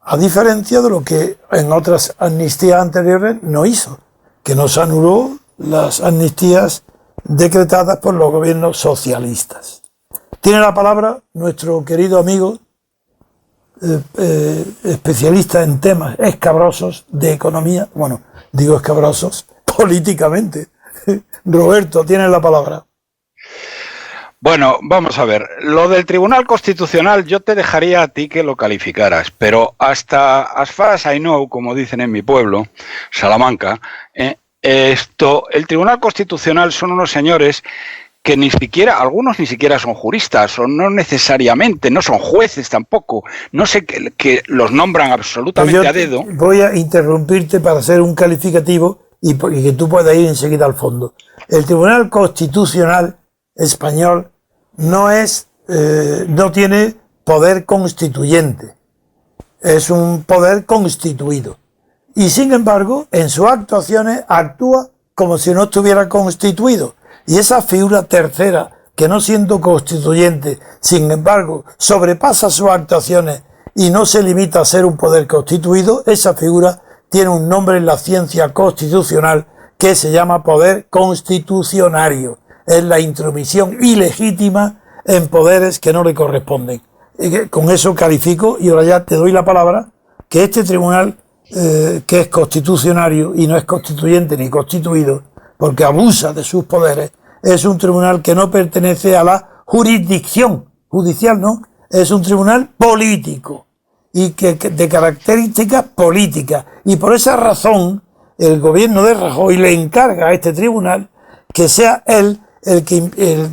a diferencia de lo que en otras amnistías anteriores no hizo, que nos anuló las amnistías decretadas por los gobiernos socialistas. Tiene la palabra nuestro querido amigo, especialista en temas escabrosos de economía, bueno, digo escabrosos políticamente. Roberto, tienes la palabra. Bueno, vamos a ver, lo del Tribunal Constitucional yo te dejaría a ti que lo calificaras, pero hasta as far as I know, como dicen en mi pueblo, Salamanca, el Tribunal Constitucional son unos señores que algunos ni siquiera son juristas, o no necesariamente, no son jueces tampoco, no sé, que los nombran absolutamente pues a dedo. Voy a interrumpirte para hacer un calificativo y que tú puedas ir enseguida al fondo. El Tribunal Constitucional español no tiene poder constituyente, es un poder constituido. y sin embargo en sus actuaciones actúa como si no estuviera constituido. Y esa figura tercera, que no siendo constituyente, sin embargo, sobrepasa sus actuaciones y no se limita a ser un poder constituido, esa figura tiene un nombre en la ciencia constitucional que se llama poder constitucionario. Es la intromisión ilegítima en poderes que no le corresponden. Y con eso califico, y ahora ya te doy la palabra, que este tribunal, que es constitucionario y no es constituyente ni constituido, porque abusa de sus poderes, es un tribunal que no pertenece a la jurisdicción judicial, no, es un tribunal político y que de características políticas, y por esa razón el gobierno de Rajoy le encarga a este tribunal que sea él el que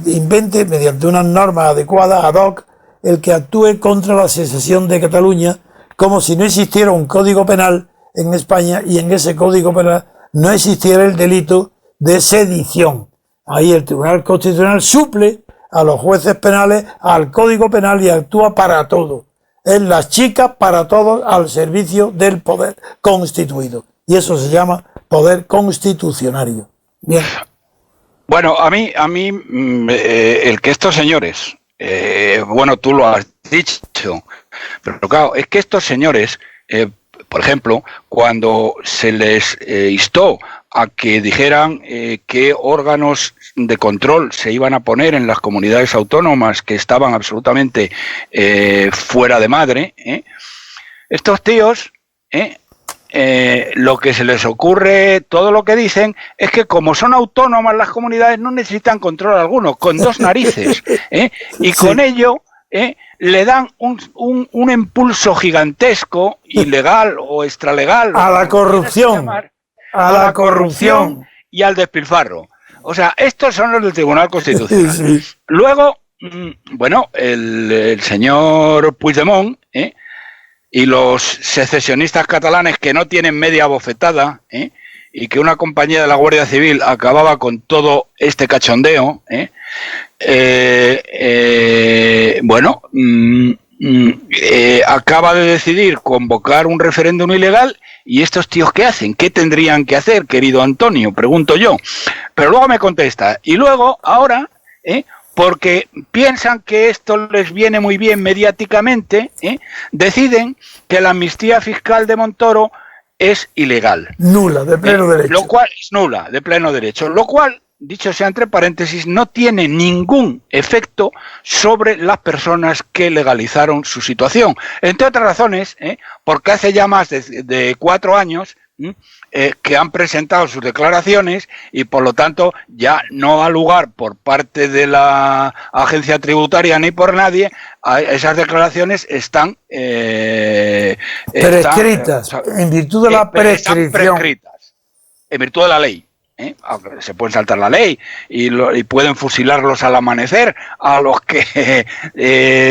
invente, mediante unas normas adecuadas ad hoc, el que actúe contra la secesión de Cataluña, como si no existiera un código penal en España y en ese código penal no existiera el delito de sedición. Ahí el Tribunal Constitucional suple a los jueces penales, al Código Penal, y actúa para todo. Es la chica para todos al servicio del poder constituido. Y eso se llama poder constitucionario. Bien. Bueno, a mí el que estos señores, bueno, tú lo has dicho, pero claro, es que estos señores, por ejemplo, cuando se les instó a que dijeran qué órganos de control se iban a poner en las comunidades autónomas que estaban absolutamente fuera de madre, estos tíos, lo que se les ocurre, todo lo que dicen, es que como son autónomas las comunidades no necesitan control alguno, con dos narices, y con ello le dan un impulso gigantesco, ilegal o extralegal, a la corrupción, a la corrupción y al despilfarro. O sea, estos son los del Tribunal Constitucional. Sí. Luego, bueno, el señor Puigdemont, y los secesionistas catalanes que no tienen media bofetada, y que una compañía de la Guardia Civil acababa con todo este cachondeo, bueno, acaba de decidir convocar un referéndum ilegal. ¿Y estos tíos qué hacen? ¿Qué tendrían que hacer, querido Antonio? Pregunto yo. Pero luego me contesta. Y luego, ahora, porque piensan que esto les viene muy bien mediáticamente, deciden que la amnistía fiscal de Montoro es ilegal. Nula, de pleno derecho. Lo cual es nula, de pleno derecho. Lo cual, dicho sea entre paréntesis, no tiene ningún efecto sobre las personas que legalizaron su situación. Entre otras razones, porque hace ya más de 4 años que han presentado sus declaraciones y por lo tanto ya no ha lugar por parte de la agencia tributaria ni por nadie, esas declaraciones están prescritas, en virtud de la prescripción. Prescritas, en virtud de la ley. Aunque se pueden saltar la ley y pueden fusilarlos al amanecer a los que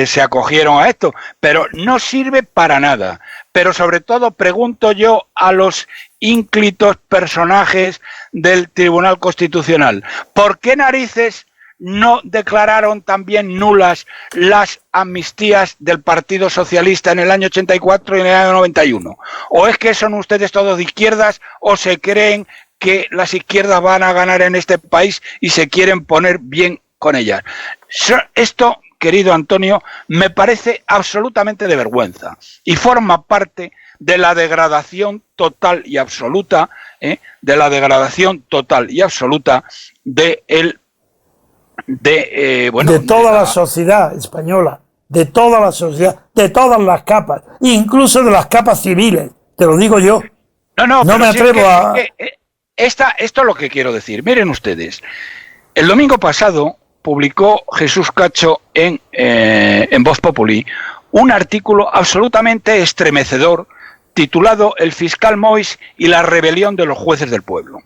se acogieron a esto, pero no sirve para nada. Pero sobre todo pregunto yo a los ínclitos personajes del Tribunal Constitucional, ¿por qué narices no declararon también nulas las amnistías del Partido Socialista en el año 84 y en el año 91? ¿O es que son ustedes todos de izquierdas o se creen que las izquierdas van a ganar en este país y se quieren poner bien con ellas? Esto, querido Antonio, me parece absolutamente de vergüenza y forma parte de la degradación total y absoluta, de toda la sociedad española, de toda la sociedad, de todas las capas, incluso de las capas civiles, te lo digo yo. No me atrevo a... Esto es lo que quiero decir. Miren ustedes, el domingo pasado publicó Jesús Cacho en Voz Populi un artículo absolutamente estremecedor titulado El fiscal Moix y la rebelión de los jueces del pueblo.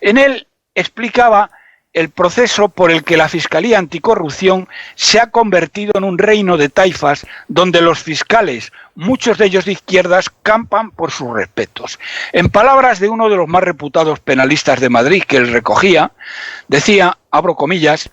En él explicaba el proceso por el que la Fiscalía Anticorrupción se ha convertido en un reino de taifas donde los fiscales, muchos de ellos de izquierdas, campan por sus respetos. En palabras de uno de los más reputados penalistas de Madrid que él recogía, decía, abro comillas,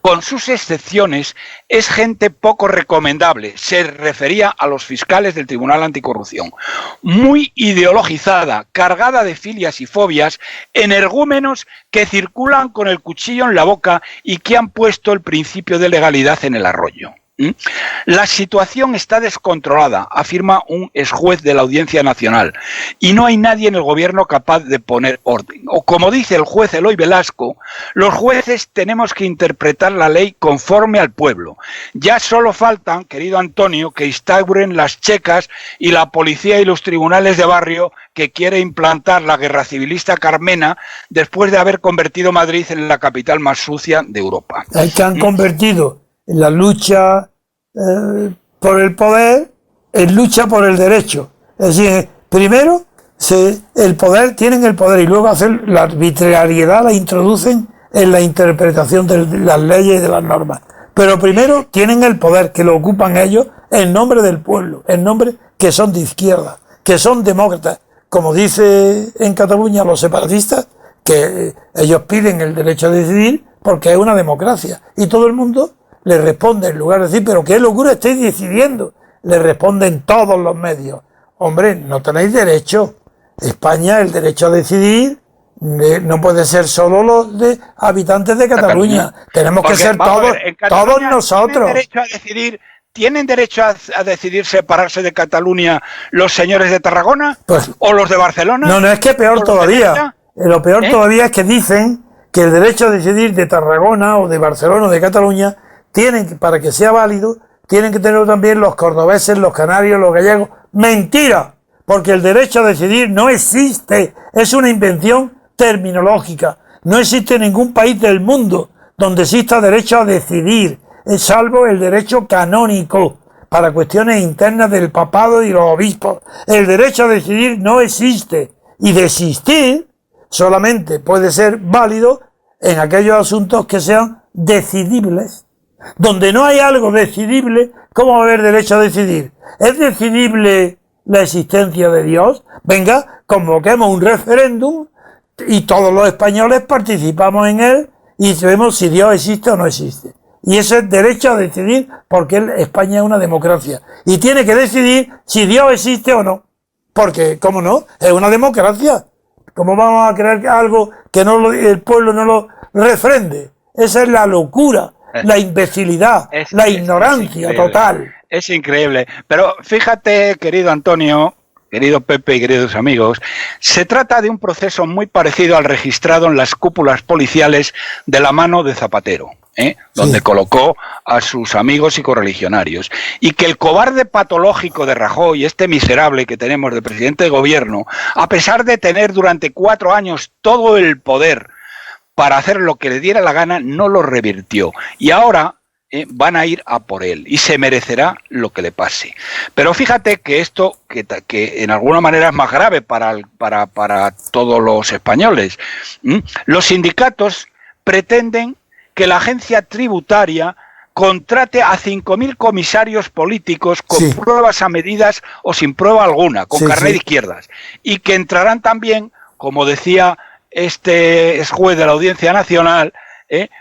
con sus excepciones, es gente poco recomendable. Se refería a los fiscales del Tribunal Anticorrupción. Muy ideologizada, cargada de filias y fobias, energúmenos que circulan con el cuchillo en la boca y que han puesto el principio de legalidad en el arroyo. La situación está descontrolada, afirma un exjuez de la Audiencia Nacional, y no hay nadie en el gobierno capaz de poner orden. O como dice el juez Eloy Velasco, los jueces tenemos que interpretar la ley conforme al pueblo. Ya solo faltan, querido Antonio, que instauren las checas y la policía y los tribunales de barrio que quiere implantar la guerra civilista carmena después de haber convertido Madrid en la capital más sucia de Europa. Hay que han convertido la lucha por el poder en lucha por el derecho. Es decir, primero tienen el poder y luego hacen la arbitrariedad, la introducen en la interpretación de las leyes y de las normas. Pero primero tienen el poder, que lo ocupan ellos en nombre del pueblo, en nombre que son de izquierda, que son demócratas. Como dice en Cataluña los separatistas, que ellos piden el derecho a decidir porque es una democracia. Y todo el mundo le responde, en lugar de decir, pero qué locura estáis decidiendo, le responden todos los medios, hombre, no tenéis derecho. España, el derecho a decidir no puede ser solo los habitantes de Cataluña. Tenemos que ser todos nosotros. ¿Tienen derecho a decidir separarse de Cataluña los señores de Tarragona? Pues, ¿o los de Barcelona? No, es que peor todavía. Lo peor todavía es que dicen que el derecho a decidir de Tarragona o de Barcelona o de Cataluña para que sea válido, tienen que tenerlo también los cordobeses, los canarios, los gallegos. ¡Mentira! Porque el derecho a decidir no existe. Es una invención terminológica. No existe ningún país del mundo donde exista derecho a decidir, salvo el derecho canónico para cuestiones internas del papado y los obispos. El derecho a decidir no existe. Y de existir solamente puede ser válido en aquellos asuntos que sean decidibles. Donde no hay algo decidible, ¿cómo va a haber derecho a decidir? ¿Es decidible la existencia de Dios? Venga, convoquemos un referéndum y todos los españoles participamos en él y vemos si Dios existe o no existe. Y ese es derecho a decidir porque España es una democracia. Y tiene que decidir si Dios existe o no. Porque, ¿cómo no? Es una democracia. ¿Cómo vamos a creer algo que el pueblo no lo refrende? Esa es la locura. La imbecilidad, la ignorancia total. Es increíble. Pero fíjate, querido Antonio, querido Pepe y queridos amigos, se trata de un proceso muy parecido al registrado en las cúpulas policiales de la mano de Zapatero, donde colocó a sus amigos y correligionarios. Y que el cobarde patológico de Rajoy, este miserable que tenemos de presidente de gobierno, a pesar de tener durante 4 años todo el poder para hacer lo que le diera la gana, no lo revirtió. Y ahora van a ir a por él y se merecerá lo que le pase. Pero fíjate que esto, que en alguna manera es más grave para todos los españoles. Los sindicatos pretenden que la agencia tributaria contrate a 5.000 comisarios políticos con pruebas a medidas o sin prueba alguna, con carnet de izquierdas. Y que entrarán también, como decía este es juez de la Audiencia Nacional,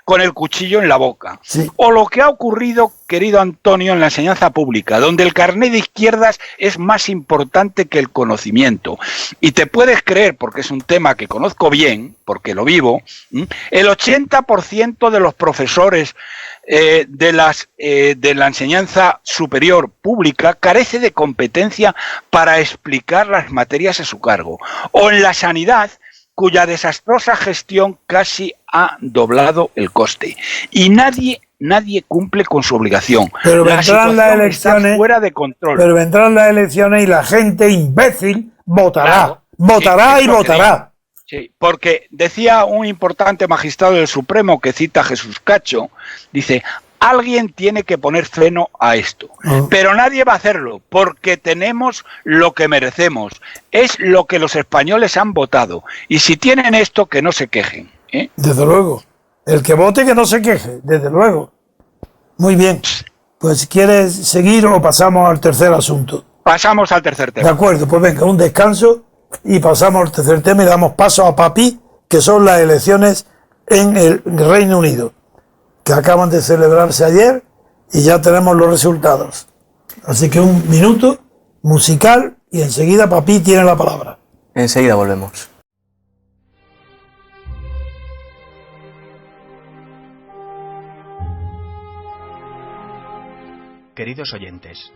con el cuchillo en la boca. O lo que ha ocurrido, querido Antonio, en la enseñanza pública, donde el carnet de izquierdas es más importante que el conocimiento. Y te puedes creer, porque es un tema que conozco bien, porque lo vivo, el 80% de los profesores de la enseñanza superior pública carece de competencia para explicar las materias a su cargo. O en la sanidad, cuya desastrosa gestión casi ha doblado el coste. Y nadie cumple con su obligación. Pero vendrán las elecciones, está fuera de control. Pero vendrán las elecciones y la gente imbécil votará. Votará. Sí, porque decía un importante magistrado del Supremo que cita a Jesús Cacho, dice: alguien tiene que poner freno a esto, pero nadie va a hacerlo, porque tenemos lo que merecemos, es lo que los españoles han votado, y si tienen esto, que no se quejen. Desde luego, el que vote que no se queje, desde luego. Muy bien, pues ¿quieres seguir o pasamos al tercer asunto? Pasamos al tercer tema. De acuerdo, pues venga, un descanso y pasamos al tercer tema y damos paso a Papi, que son las elecciones en el Reino Unido. que acaban de celebrarse ayer y ya tenemos los resultados. Así que un minuto musical y enseguida Papi tiene la palabra. Enseguida volvemos. Queridos oyentes,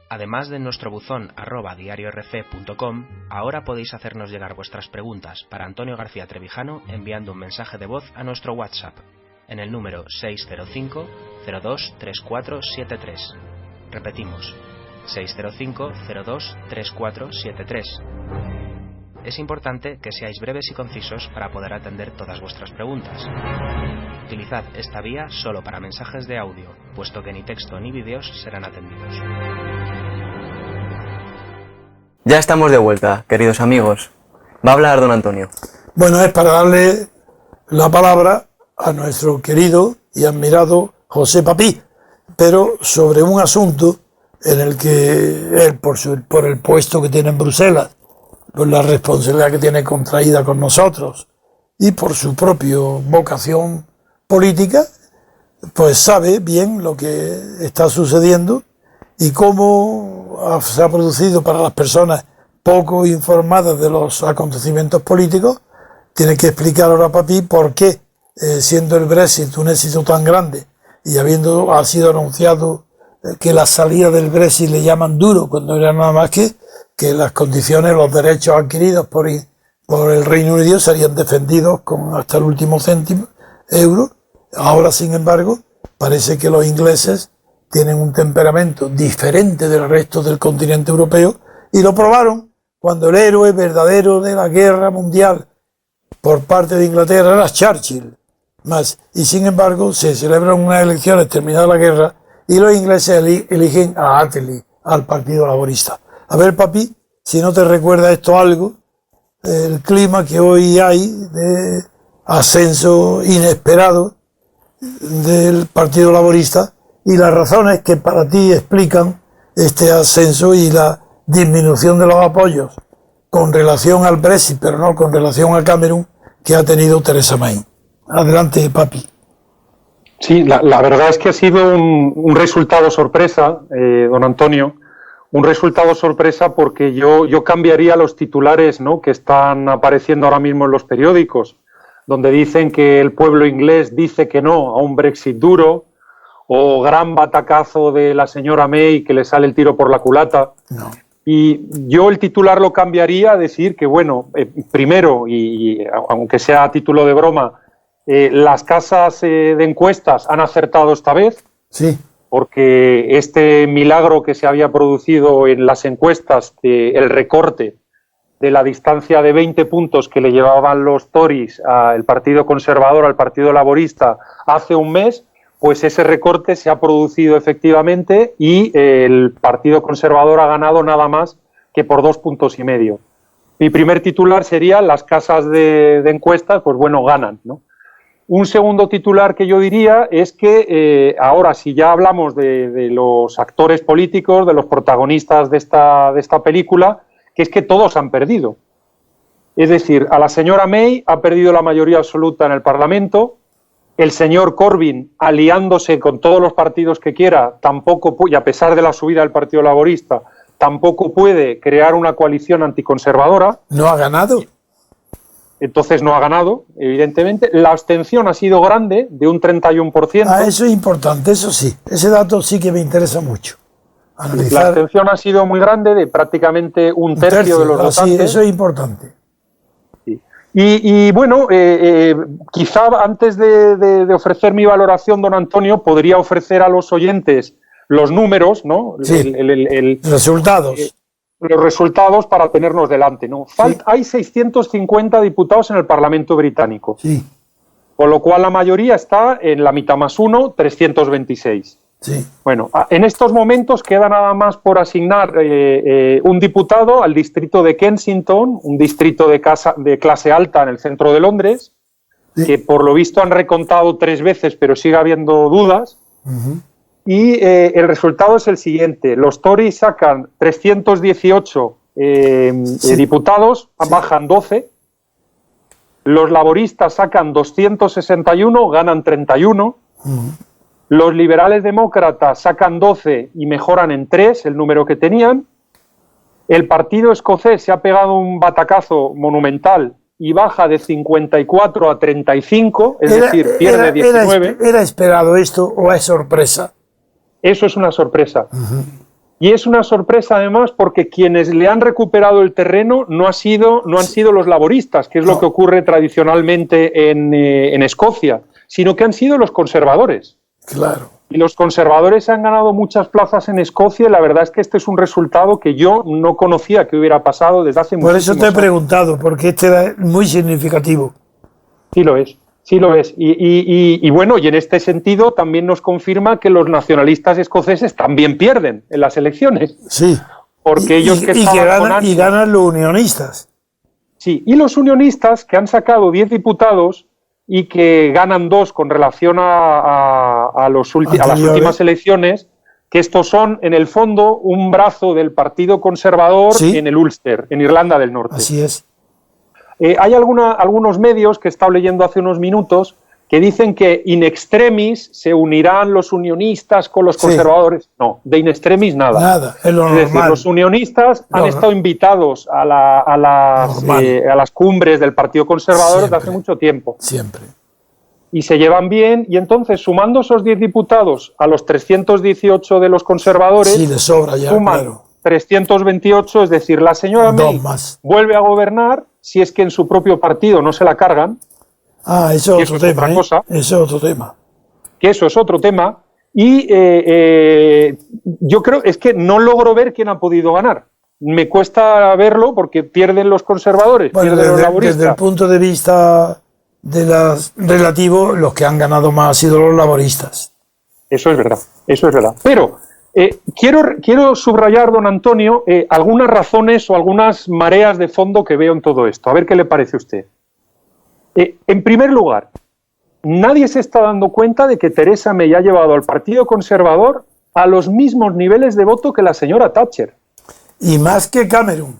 además de nuestro buzón @diariorc.com, ahora podéis hacernos llegar vuestras preguntas para Antonio García Trevijano enviando un mensaje de voz a nuestro WhatsApp en el número 605 02 3473. Repetimos, 605 02 3473. Es importante que seáis breves y concisos para poder atender todas vuestras preguntas. Utilizad esta vía solo para mensajes de audio, puesto que ni texto ni vídeos serán atendidos. Ya estamos de vuelta, queridos amigos. Va a hablar don Antonio. Bueno, es para darle la palabra a nuestro querido y admirado José Papí, pero sobre un asunto en el que él, por el puesto que tiene en Bruselas, por la responsabilidad que tiene contraída con nosotros y por su propia vocación política, pues sabe bien lo que está sucediendo y cómo se ha producido para las personas poco informadas de los acontecimientos políticos. Tiene que explicar ahora a Papi por qué, siendo el Brexit un éxito tan grande y ha sido anunciado que la salida del Brexit le llaman duro, cuando era nada más que las condiciones, los derechos adquiridos por el Reino Unido serían defendidos con hasta el último céntimo euro. Ahora, sin embargo, parece que los ingleses tienen un temperamento diferente del resto del continente europeo y lo probaron cuando el héroe verdadero de la guerra mundial por parte de Inglaterra era Churchill. Y sin embargo, se celebran unas elecciones terminada la guerra y los ingleses eligen a Attlee, al Partido Laborista. A ver, Papi, si no te recuerda esto algo, el clima que hoy hay de ascenso inesperado del Partido Laborista y las razones que para ti explican este ascenso y la disminución de los apoyos con relación al Brexit, pero no con relación a Cameron, que ha tenido Theresa May. Adelante, Papi. Sí, la verdad es que ha sido un resultado sorpresa, don Antonio, un resultado sorpresa porque yo cambiaría los titulares, ¿no?, que están apareciendo ahora mismo en los periódicos, donde dicen que el pueblo inglés dice que no a un Brexit duro, o gran batacazo de la señora May que le sale el tiro por la culata. No. Y yo el titular lo cambiaría a decir que, bueno, primero, y aunque sea a título de broma, las casas de encuestas han acertado esta vez. Sí. Porque este milagro que se había producido en las encuestas, el recorte de la distancia de 20 puntos que le llevaban los Tories al Partido Conservador, al Partido Laborista, hace un mes, pues ese recorte se ha producido efectivamente y el Partido Conservador ha ganado nada más que por 2,5 puntos. Mi primer titular sería: las casas de encuestas, pues bueno, ganan, ¿no? Un segundo titular que yo diría es que ahora, si ya hablamos de los actores políticos, de los protagonistas de esta película, que es que todos han perdido. Es decir, a la señora May ha perdido la mayoría absoluta en el Parlamento, el señor Corbyn, aliándose con todos los partidos que quiera, tampoco, y a pesar de la subida del Partido Laborista, tampoco puede crear una coalición anticonservadora. ¿No ha ganado? Entonces no ha ganado, evidentemente. La abstención ha sido grande, de un 31%. Eso es importante, eso sí. Ese dato sí que me interesa mucho. Analizar. La abstención ha sido muy grande, de prácticamente un tercio de los votantes. Sí, eso es importante. Sí. Y bueno, quizá antes de ofrecer mi valoración, don Antonio, podría ofrecer a los oyentes los números, ¿no? Sí, resultados. Los resultados para tenernos delante, ¿no? Sí. Hay 650 diputados en el Parlamento británico. Sí. Con lo cual la mayoría está en la mitad más 1, 326. Sí. Bueno, en estos momentos queda nada más por asignar un diputado al distrito de Kensington, un distrito de clase alta en el centro de Londres, Sí. que por lo visto han recontado 3 veces, pero sigue habiendo dudas. Uh-huh. Y el resultado es el siguiente: los Tories sacan 318 Sí. diputados, Sí. bajan 12, los laboristas sacan 261, ganan 31, Los liberales demócratas sacan 12 y mejoran en 3 el número que tenían. El partido escocés se ha pegado un batacazo monumental y baja de 54 a 35, es decir, pierde 19. ¿Era esperado esto o es sorpresa? Eso es una sorpresa. Y es una sorpresa además porque quienes le han recuperado el terreno no han sido los laboristas, que es lo que ocurre tradicionalmente en Escocia, sino que han sido los conservadores. Claro. Y los conservadores han ganado muchas plazas en Escocia y la verdad es que este es un resultado que yo no conocía que hubiera pasado desde hace muchísimos años. Por eso te he preguntado, porque este era muy significativo. Sí lo es. Sí lo es. Y bueno, y en este sentido también nos confirma que los nacionalistas escoceses también pierden en las elecciones. Sí. Porque ellos y ganan los unionistas. Sí, y los unionistas que han sacado 10 diputados y que ganan 2 con relación a las últimas elecciones, que estos son, en el fondo, un brazo del Partido Conservador en el Ulster, en Irlanda del Norte. Así es. Hay algunos medios que he estado leyendo hace unos minutos que dicen que in extremis se unirán los unionistas con los conservadores. No, de in extremis nada. Nada, es lo normal. Es decir, los unionistas han estado invitados a las cumbres del Partido Conservador desde hace mucho tiempo. Siempre. Y se llevan bien, y entonces, sumando esos 10 diputados a los 318 de los conservadores, sí, les sobra ya, suman claro. 328, es decir, la señora May vuelve a gobernar si es que en su propio partido no se la cargan. Eso es otro tema. Eso es otro tema. Que eso es otro tema. Y yo creo, es que no logro ver quién ha podido ganar. Me cuesta verlo porque pierden los conservadores, pierden los laboristas. Desde el punto de vista relativo, los que han ganado más han sido los laboristas. Eso es verdad, eso es verdad. Pero quiero subrayar, don Antonio, algunas razones o algunas mareas de fondo que veo en todo esto. A ver qué le parece a usted. En primer lugar, nadie se está dando cuenta de que Theresa May ha llevado al Partido Conservador a los mismos niveles de voto que la señora Thatcher. Y más que Cameron.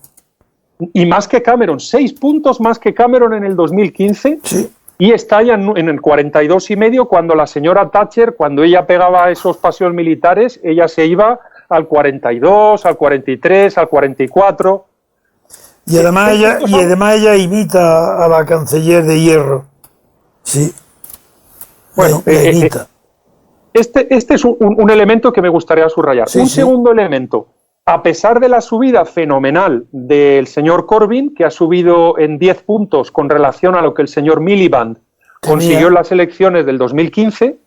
Y más que Cameron, 6 puntos más que Cameron en el 2015. Sí. Y está ya en el 42,5 cuando la señora Thatcher, cuando ella pegaba esos paseos militares, ella se iba al 42, al 43, al 44. Y además ella imita a la canciller de hierro. Sí. Bueno, la imita. Este es un elemento que me gustaría subrayar. Sí, segundo elemento. A pesar de la subida fenomenal del señor Corbyn, que ha subido en 10 puntos con relación a lo que el señor Miliband consiguió en las elecciones del 2015,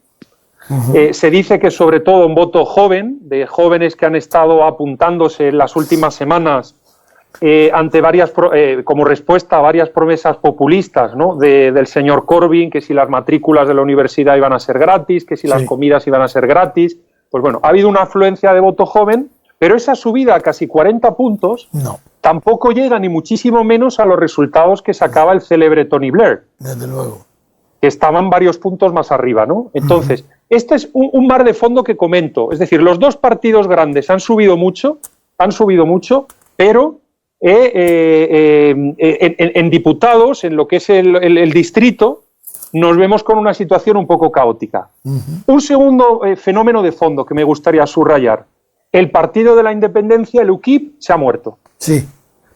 se dice que sobre todo un voto joven, de jóvenes que han estado apuntándose en las últimas semanas ante como respuesta a varias promesas populistas, ¿no? del señor Corbyn, que si las matrículas de la universidad iban a ser gratis, que si las comidas iban a ser gratis. Pues bueno, ha habido una afluencia de voto joven, pero esa subida a casi 40 puntos tampoco llega ni muchísimo menos a los resultados que sacaba el célebre Tony Blair. Desde luego. Que estaban varios puntos más arriba, ¿no? Entonces, este es un mar de fondo que comento. Es decir, los dos partidos grandes han subido mucho, pero en diputados, en lo que es el distrito, nos vemos con una situación un poco caótica. Un segundo fenómeno de fondo que me gustaría subrayar. El Partido de la Independencia, el UKIP, se ha muerto. Sí.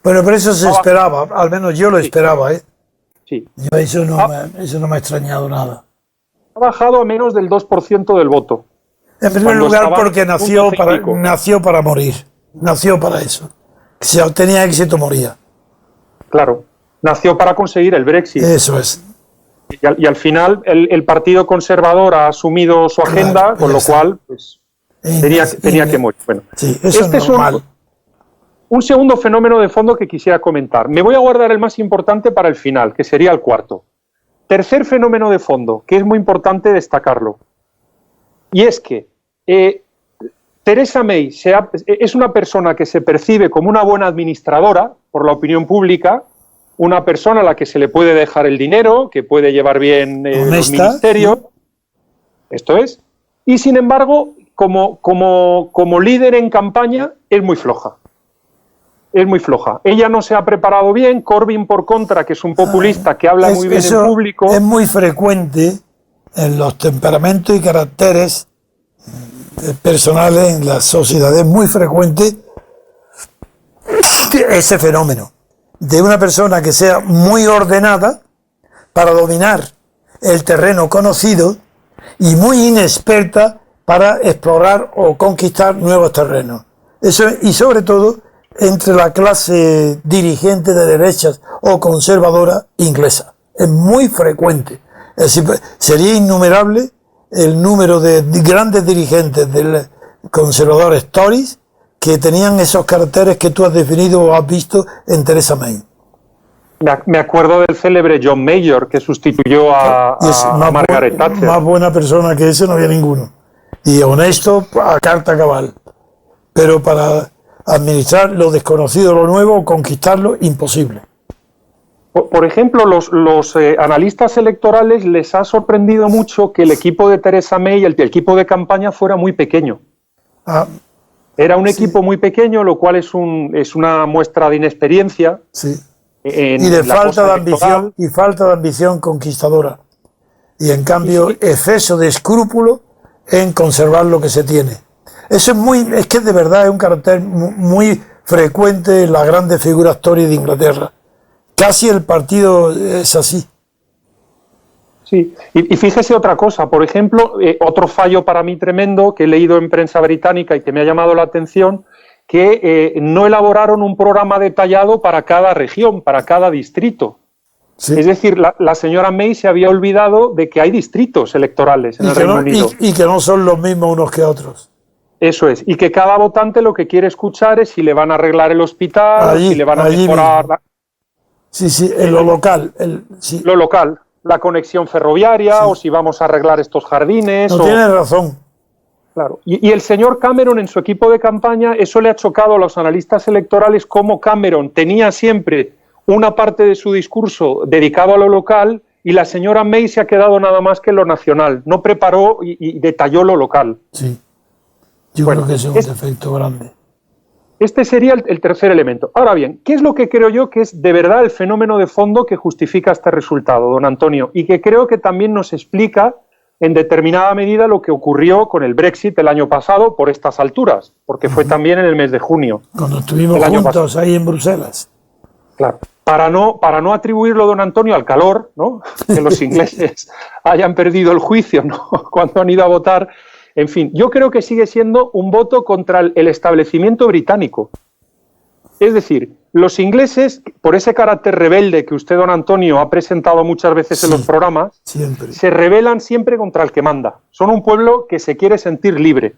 Bueno, pero eso se esperaba, al menos yo lo esperaba, ¿eh? Sí. Eso no me ha extrañado nada. Ha bajado a menos del 2% del voto. En primer lugar, porque nació para morir. Nació para eso. Si obtenía éxito, moría. Claro. Nació para conseguir el Brexit. Eso es. Y al final, el Partido Conservador ha asumido su agenda, con lo cual, pues, tenía que morir. Bueno, sí, eso este es normal. Es un segundo fenómeno de fondo que quisiera comentar. Me voy a guardar el más importante para el final, que sería el cuarto. Tercer fenómeno de fondo, que es muy importante destacarlo. Y es que Theresa May es una persona que se percibe como una buena administradora por la opinión pública, una persona a la que se le puede dejar el dinero, que puede llevar bien los ministerios. ¿Sí? Esto es. Y sin embargo, como líder en campaña, es muy floja. Es muy floja. Ella no se ha preparado bien. Corbyn, por contra, que es un populista que habla muy bien en público. Es muy frecuente en los temperamentos y caracteres personales en la sociedad. Es muy frecuente ese fenómeno de una persona que sea muy ordenada para dominar el terreno conocido y muy inexperta para explorar o conquistar nuevos terrenos. Eso, y sobre todo entre la clase dirigente de derechas o conservadora inglesa. Es muy frecuente. Es decir, sería innumerable el número de grandes dirigentes del conservadores Tories que tenían esos caracteres que tú has definido o has visto en Theresa May. Me acuerdo del célebre John Major, que sustituyó a Margaret Thatcher. Más buena persona que ese no había ninguno. Y honesto a carta cabal. Pero para administrar lo desconocido, lo nuevo, conquistarlo, imposible. Por ejemplo, los analistas electorales les ha sorprendido mucho que el equipo de Theresa May, el equipo de campaña, fuera muy pequeño. Era un equipo muy pequeño, lo cual es una muestra de inexperiencia. Sí. Y de falta de ambición conquistadora. Y en cambio, exceso de escrúpulo en conservar lo que se tiene. Eso es que de verdad es un carácter muy frecuente en las grandes figuras Tory de Inglaterra. Casi el partido es así. Sí, y fíjese otra cosa, por ejemplo, otro fallo para mí tremendo que he leído en prensa británica y que me ha llamado la atención, que no elaboraron un programa detallado para cada región, para cada distrito. Sí. Es decir, la señora May se había olvidado de que hay distritos electorales en el Reino Unido. Y que no son los mismos unos que otros. Eso es, y que cada votante lo que quiere escuchar es si le van a arreglar el hospital, si le van a mejorar... Sí, en lo local. Lo local, la conexión ferroviaria, o si vamos a arreglar estos jardines. No tienes razón. Claro. Y el señor Cameron en su equipo de campaña, eso le ha chocado a los analistas electorales, como Cameron tenía siempre una parte de su discurso dedicado a lo local y la señora May se ha quedado nada más que en lo nacional. No preparó y detalló lo local. Sí, yo creo que ese es un defecto grande. Este sería el tercer elemento. Ahora bien, ¿qué es lo que creo yo que es de verdad el fenómeno de fondo que justifica este resultado, don Antonio? Y que creo que también nos explica en determinada medida lo que ocurrió con el Brexit el año pasado por estas alturas, porque fue también en el mes de junio. Cuando estuvimos juntos ahí en Bruselas. Claro. Para no atribuirlo, don Antonio, al calor, ¿no? Que los ingleses hayan perdido el juicio, ¿no? Cuando han ido a votar. En fin, yo creo que sigue siendo un voto contra el establecimiento británico. Es decir, los ingleses, por ese carácter rebelde que usted, don Antonio, ha presentado muchas veces en los programas, se rebelan siempre contra el que manda. Son un pueblo que se quiere sentir libre.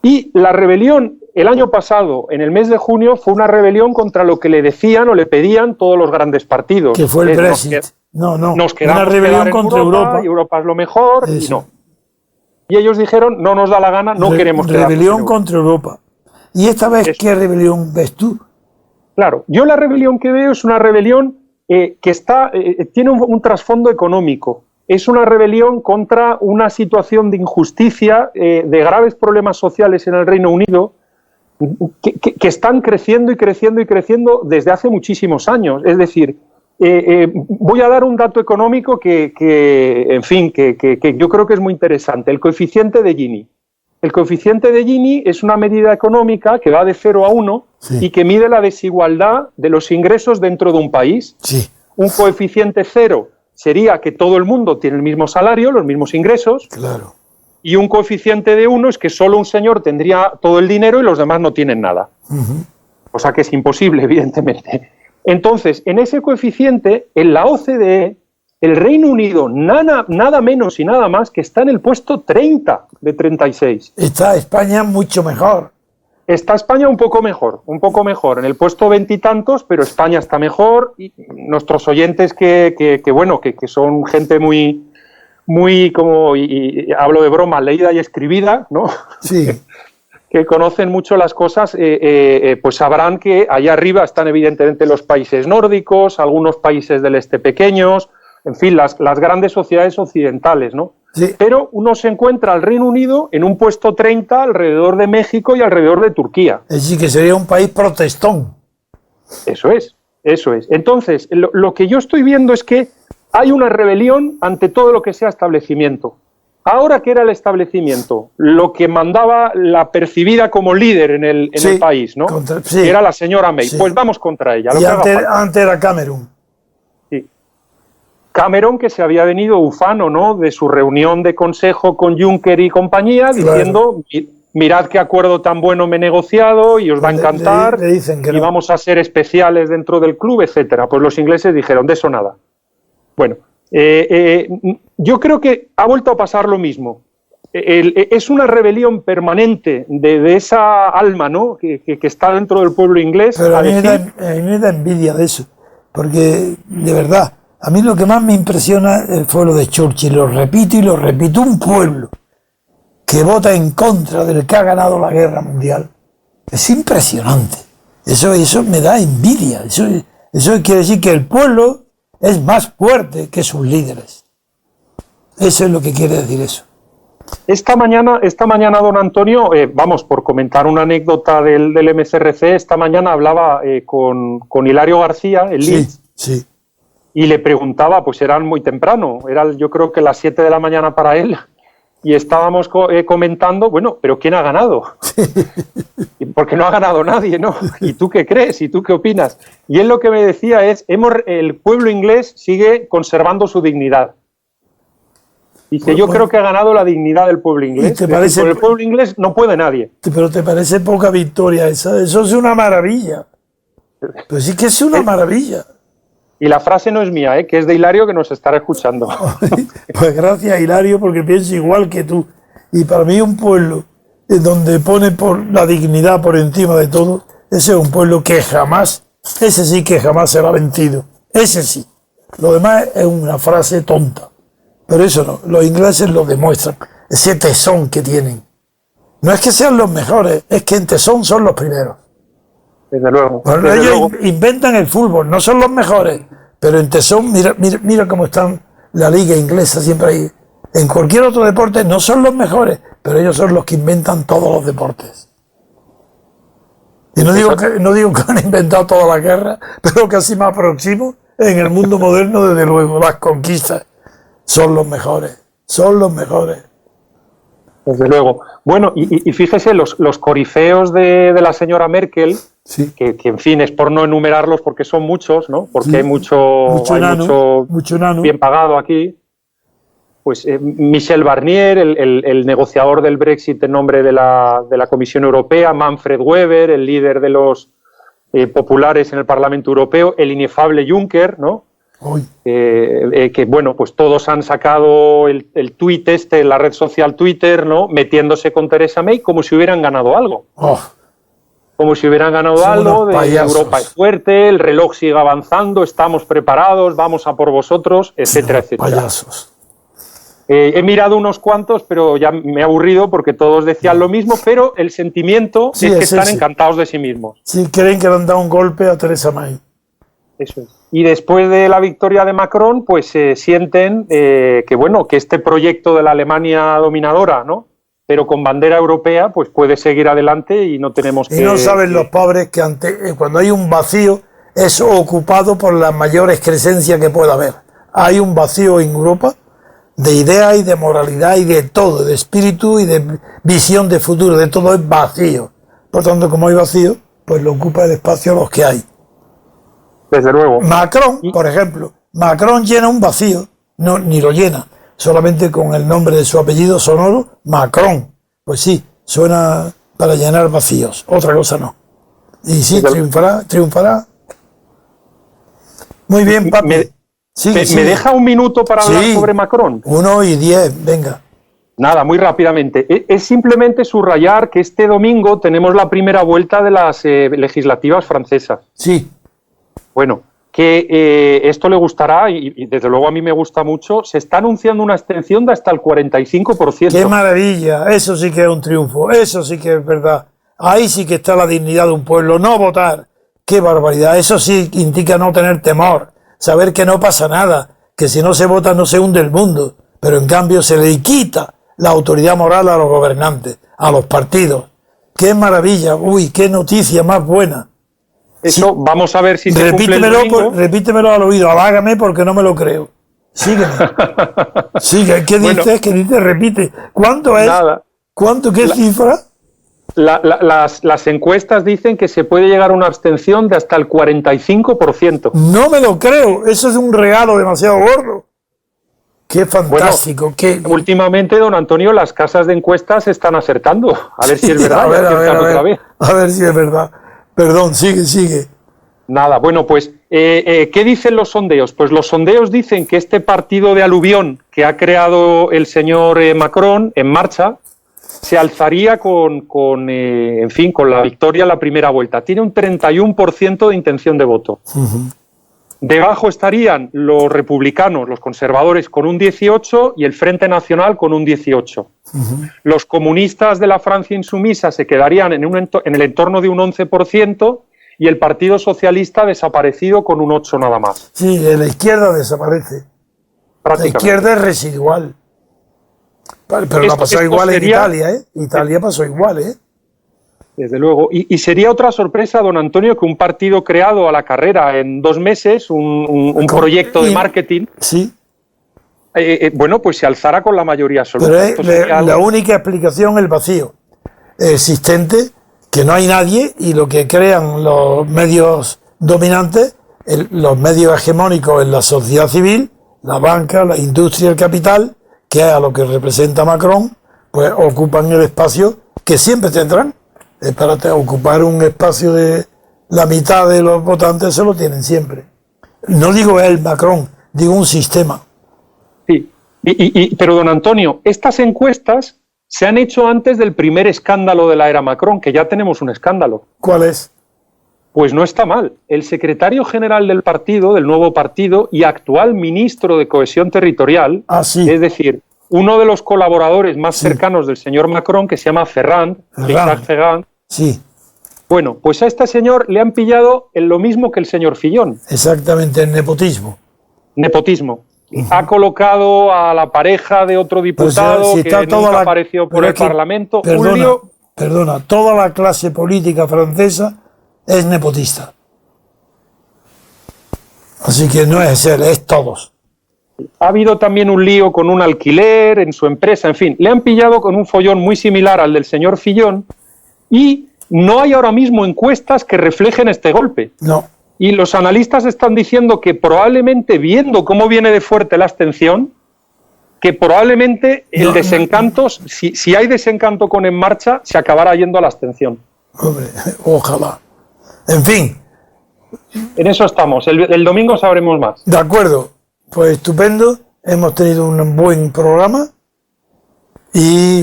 Y la rebelión el año pasado, en el mes de junio, fue una rebelión contra lo que le decían o le pedían todos los grandes partidos. Que fue el Brexit. Nos quedamos una rebelión contra Europa. Europa es lo mejor. Eso. Y no. Y ellos dijeron, no nos da la gana, no queremos quedarnos. Rebelión contra Europa. ¿Y esta vez qué rebelión ves tú? Claro, yo la rebelión que veo es una rebelión que tiene un trasfondo económico. Es una rebelión contra una situación de injusticia, de graves problemas sociales en el Reino Unido, que están creciendo y creciendo y creciendo desde hace muchísimos años. Es decir, voy a dar un dato económico que yo creo que es muy interesante. El coeficiente de Gini. El coeficiente de Gini es una medida económica que va de 0 a 1 y que mide la desigualdad de los ingresos dentro de un país. Sí. Un coeficiente 0 sería que todo el mundo tiene el mismo salario, los mismos ingresos. Claro. Y un coeficiente de 1 es que solo un señor tendría todo el dinero y los demás no tienen nada. O sea que es imposible, evidentemente. Entonces, en ese coeficiente, en la OCDE, el Reino Unido, nada menos y nada más que está en el puesto 30 de 36. Está España mucho mejor. Está España un poco mejor, en el puesto 20 y tantos, pero España está mejor. Y nuestros oyentes que son gente muy como, y hablo de broma, leída y escribida, ¿no? Sí. Que conocen mucho las cosas, pues sabrán que allá arriba están evidentemente los países nórdicos, algunos países del este pequeños, en fin, las grandes sociedades occidentales, ¿no? Sí. Pero uno se encuentra al Reino Unido en un puesto 30 alrededor de México y alrededor de Turquía. Es decir, que sería un país protestón. Eso es. Entonces, lo que yo estoy viendo es que hay una rebelión ante todo lo que sea establecimiento. Ahora, ¿qué era el establecimiento? Lo que mandaba la percibida como líder en el país, ¿no? Que era la señora May. Sí. Pues vamos contra ella. Y antes era Cameron. Sí. Cameron, que se había venido ufano, ¿no?, de su reunión de consejo con Juncker y compañía, diciendo, mirad qué acuerdo tan bueno me he negociado y os va a encantar, le dicen que no. Y vamos a ser especiales dentro del club, etcétera. Pues los ingleses dijeron, de eso nada. Bueno, yo creo que ha vuelto a pasar lo mismo. Es una rebelión permanente de esa alma, ¿no?, que está dentro del pueblo inglés. Pero a mí me da envidia de eso, porque de verdad, a mí lo que más me impresiona fue lo de Churchill, lo repito, un pueblo que vota en contra del que ha ganado la guerra mundial. Es impresionante. Eso me da envidia. Eso quiere decir que el pueblo es más fuerte que sus líderes. Eso es lo que quiere decir eso. Esta mañana, don Antonio, vamos, por comentar una anécdota del MCRC, esta mañana hablaba con Hilario García, el Leeds, sí. Y le preguntaba, pues eran muy temprano, eran yo creo que las 7 de la mañana para él, y estábamos comentando, bueno, pero ¿quién ha ganado? Porque no ha ganado nadie, ¿no? ¿Y tú qué crees? ¿Y tú qué opinas? Y él lo que me decía es, el pueblo inglés sigue conservando su dignidad. Dice, yo creo que ha ganado la dignidad del pueblo inglés. Por el pueblo inglés no puede nadie. Pero ¿te parece poca victoria esa? Eso es una maravilla. Pero sí que es una maravilla. Y la frase no es mía, que es de Hilario, que nos estará escuchando. Pues gracias, Hilario, porque pienso igual que tú. Y para mí un pueblo donde pone por la dignidad por encima de todo, ese es un pueblo que ese sí que jamás será vencido. Ese sí. Lo demás es una frase tonta. Pero eso no, los ingleses lo demuestran, ese tesón que tienen. No es que sean los mejores, es que en tesón son los primeros. Desde luego. Bueno, ellos inventan el fútbol, no son los mejores, pero en tesón, mira cómo están la liga inglesa siempre ahí. En cualquier otro deporte no son los mejores, pero ellos son los que inventan todos los deportes. Y no digo que han inventado toda la guerra, pero casi más próximo en el mundo moderno, desde luego, las conquistas. Son los mejores. Desde luego. Bueno, y fíjese, los corifeos de la señora Merkel, sí. que en fin, es por no enumerarlos porque son muchos, ¿no? Porque sí. hay mucho enano. Bien pagado aquí. Pues Michel Barnier, el negociador del Brexit en nombre de la Comisión Europea, Manfred Weber, el líder de los populares en el Parlamento Europeo, el inefable Juncker, ¿no? Que bueno, pues todos han sacado el tuit la red social Twitter, ¿no?, metiéndose con Theresa May como si hubieran ganado algo. Como si hubieran ganado algo, Europa es fuerte, el reloj sigue avanzando, estamos preparados, vamos a por vosotros, etcétera, etcétera. Payasos. He mirado unos cuantos, pero ya me he aburrido porque todos decían lo mismo, pero el sentimiento es que están encantados de sí mismos. Sí, creen que le han dado un golpe a Theresa May. Eso es. Y después de la victoria de Macron, pues sienten que este proyecto de la Alemania dominadora, ¿no?, pero con bandera europea, pues puede seguir adelante y no tenemos que... Y no saben los pobres que cuando hay un vacío es ocupado por la mayor excrescencia que pueda haber. Hay un vacío en Europa de ideas y de moralidad y de todo, de espíritu y de visión de futuro, de todo es vacío. Por tanto, como hay vacío, pues lo ocupa el espacio los que hay. Desde luego. Macron, por ejemplo, Macron llena un vacío, no, ni lo llena, solamente con el nombre de su apellido sonoro, Macron. Pues sí, suena para llenar vacíos, otra cosa no. Y sí, triunfará. Muy bien, papi. ¿Me deja un minuto para hablar sobre Macron? 1 y 10, venga. Nada, muy rápidamente. Es simplemente subrayar que este domingo tenemos la primera vuelta de las legislativas francesas. Sí. Bueno, que esto le gustará y desde luego a mí me gusta mucho. Se está anunciando una abstención de hasta el 45%. ¡Qué maravilla! Eso sí que es un triunfo, eso sí que es verdad. Ahí sí que está la dignidad de un pueblo, no votar. ¡Qué barbaridad! Eso sí indica no tener temor, saber que no pasa nada, que si no se vota no se hunde el mundo, pero en cambio se le quita la autoridad moral a los gobernantes, a los partidos. ¡Qué maravilla! ¡Uy, qué noticia más buena! Eso, sí. Vamos a ver si se cumple el domingo. Repítemelo al oído, halágame porque no me lo creo. Sígueme. Sigue, ¿qué Bueno, dices? ¿Qué dices? Repite. ¿Cuánto es? Nada. ¿Cuánto? ¿Qué cifra? Las encuestas dicen que se puede llegar a una abstención de hasta el 45%. No me lo creo. Eso es un regalo demasiado gordo. Qué fantástico. Qué... Últimamente, don Antonio, las casas de encuestas están acertando. A ver si es verdad. A ver si es verdad. Perdón, sigue. Nada, bueno, pues, ¿qué dicen los sondeos? Pues los sondeos dicen que este partido de aluvión que ha creado el señor Macron en marcha se alzaría con la victoria en la primera vuelta. Tiene un 31% de intención de voto. Uh-huh. Debajo estarían los republicanos, los conservadores, con un 18% y el Frente Nacional con un 18%. Uh-huh. Los comunistas de la Francia insumisa se quedarían en el entorno de un 11% y el Partido Socialista desaparecido con un 8% nada más. Sí, la izquierda desaparece. La izquierda es residual. Pero la pasó igual en Italia, ¿eh? Italia pasó igual, ¿eh? Desde luego. Y sería otra sorpresa, don Antonio, que un partido creado a la carrera en 2 meses, un proyecto de marketing, sí. Bueno, pues se alzara con la mayoría absoluta. Pero la única explicación es el vacío existente, que no hay nadie, y lo que crean los medios dominantes, los medios hegemónicos en la sociedad civil, la banca, la industria, el capital, que es a lo que representa Macron, pues ocupan el espacio que siempre tendrán. Para ocupar un espacio de la mitad de los votantes, se lo tienen siempre. No digo él, Macron, digo un sistema. Sí, pero don Antonio, estas encuestas se han hecho antes del primer escándalo de la era Macron, que ya tenemos un escándalo. ¿Cuál es? Pues no está mal. El secretario general del partido, del nuevo partido, y actual ministro de Cohesión Territorial, es decir, uno de los colaboradores más cercanos del señor Macron, que se llama Ferrand, sí. Bueno, pues a este señor le han pillado en lo mismo que el señor Fillon. Exactamente, el nepotismo. Nepotismo. Ha colocado a la pareja de otro diputado que nunca apareció por el Parlamento. Perdona, toda la clase política francesa es nepotista. Así que no es él, es todos. Ha habido también un lío con un alquiler en su empresa, en fin, le han pillado con un follón muy similar al del señor Fillon y no hay ahora mismo encuestas que reflejen este golpe. No. Y los analistas están diciendo que probablemente, viendo cómo viene de fuerte la abstención, que probablemente el desencanto, si hay desencanto con En Marcha, se acabará yendo a la abstención. Hombre, ojalá. En fin. En eso estamos. El domingo sabremos más. De acuerdo. Pues estupendo, hemos tenido un buen programa y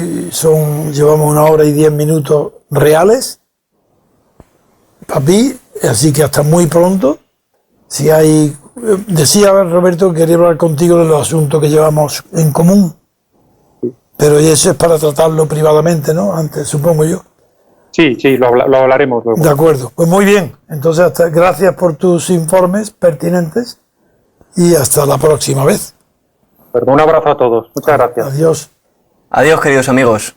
llevamos 1 hora y 10 minutos reales, papi, así que hasta muy pronto. Si hay, decía Roberto que quería hablar contigo de los asuntos que llevamos en común, pero eso es para tratarlo privadamente, ¿no? Antes, supongo yo. Sí, lo hablaremos luego. De acuerdo, pues muy bien, entonces gracias por tus informes pertinentes. Y hasta la próxima vez. Un abrazo a todos. Muchas gracias. Adiós. Adiós, queridos amigos.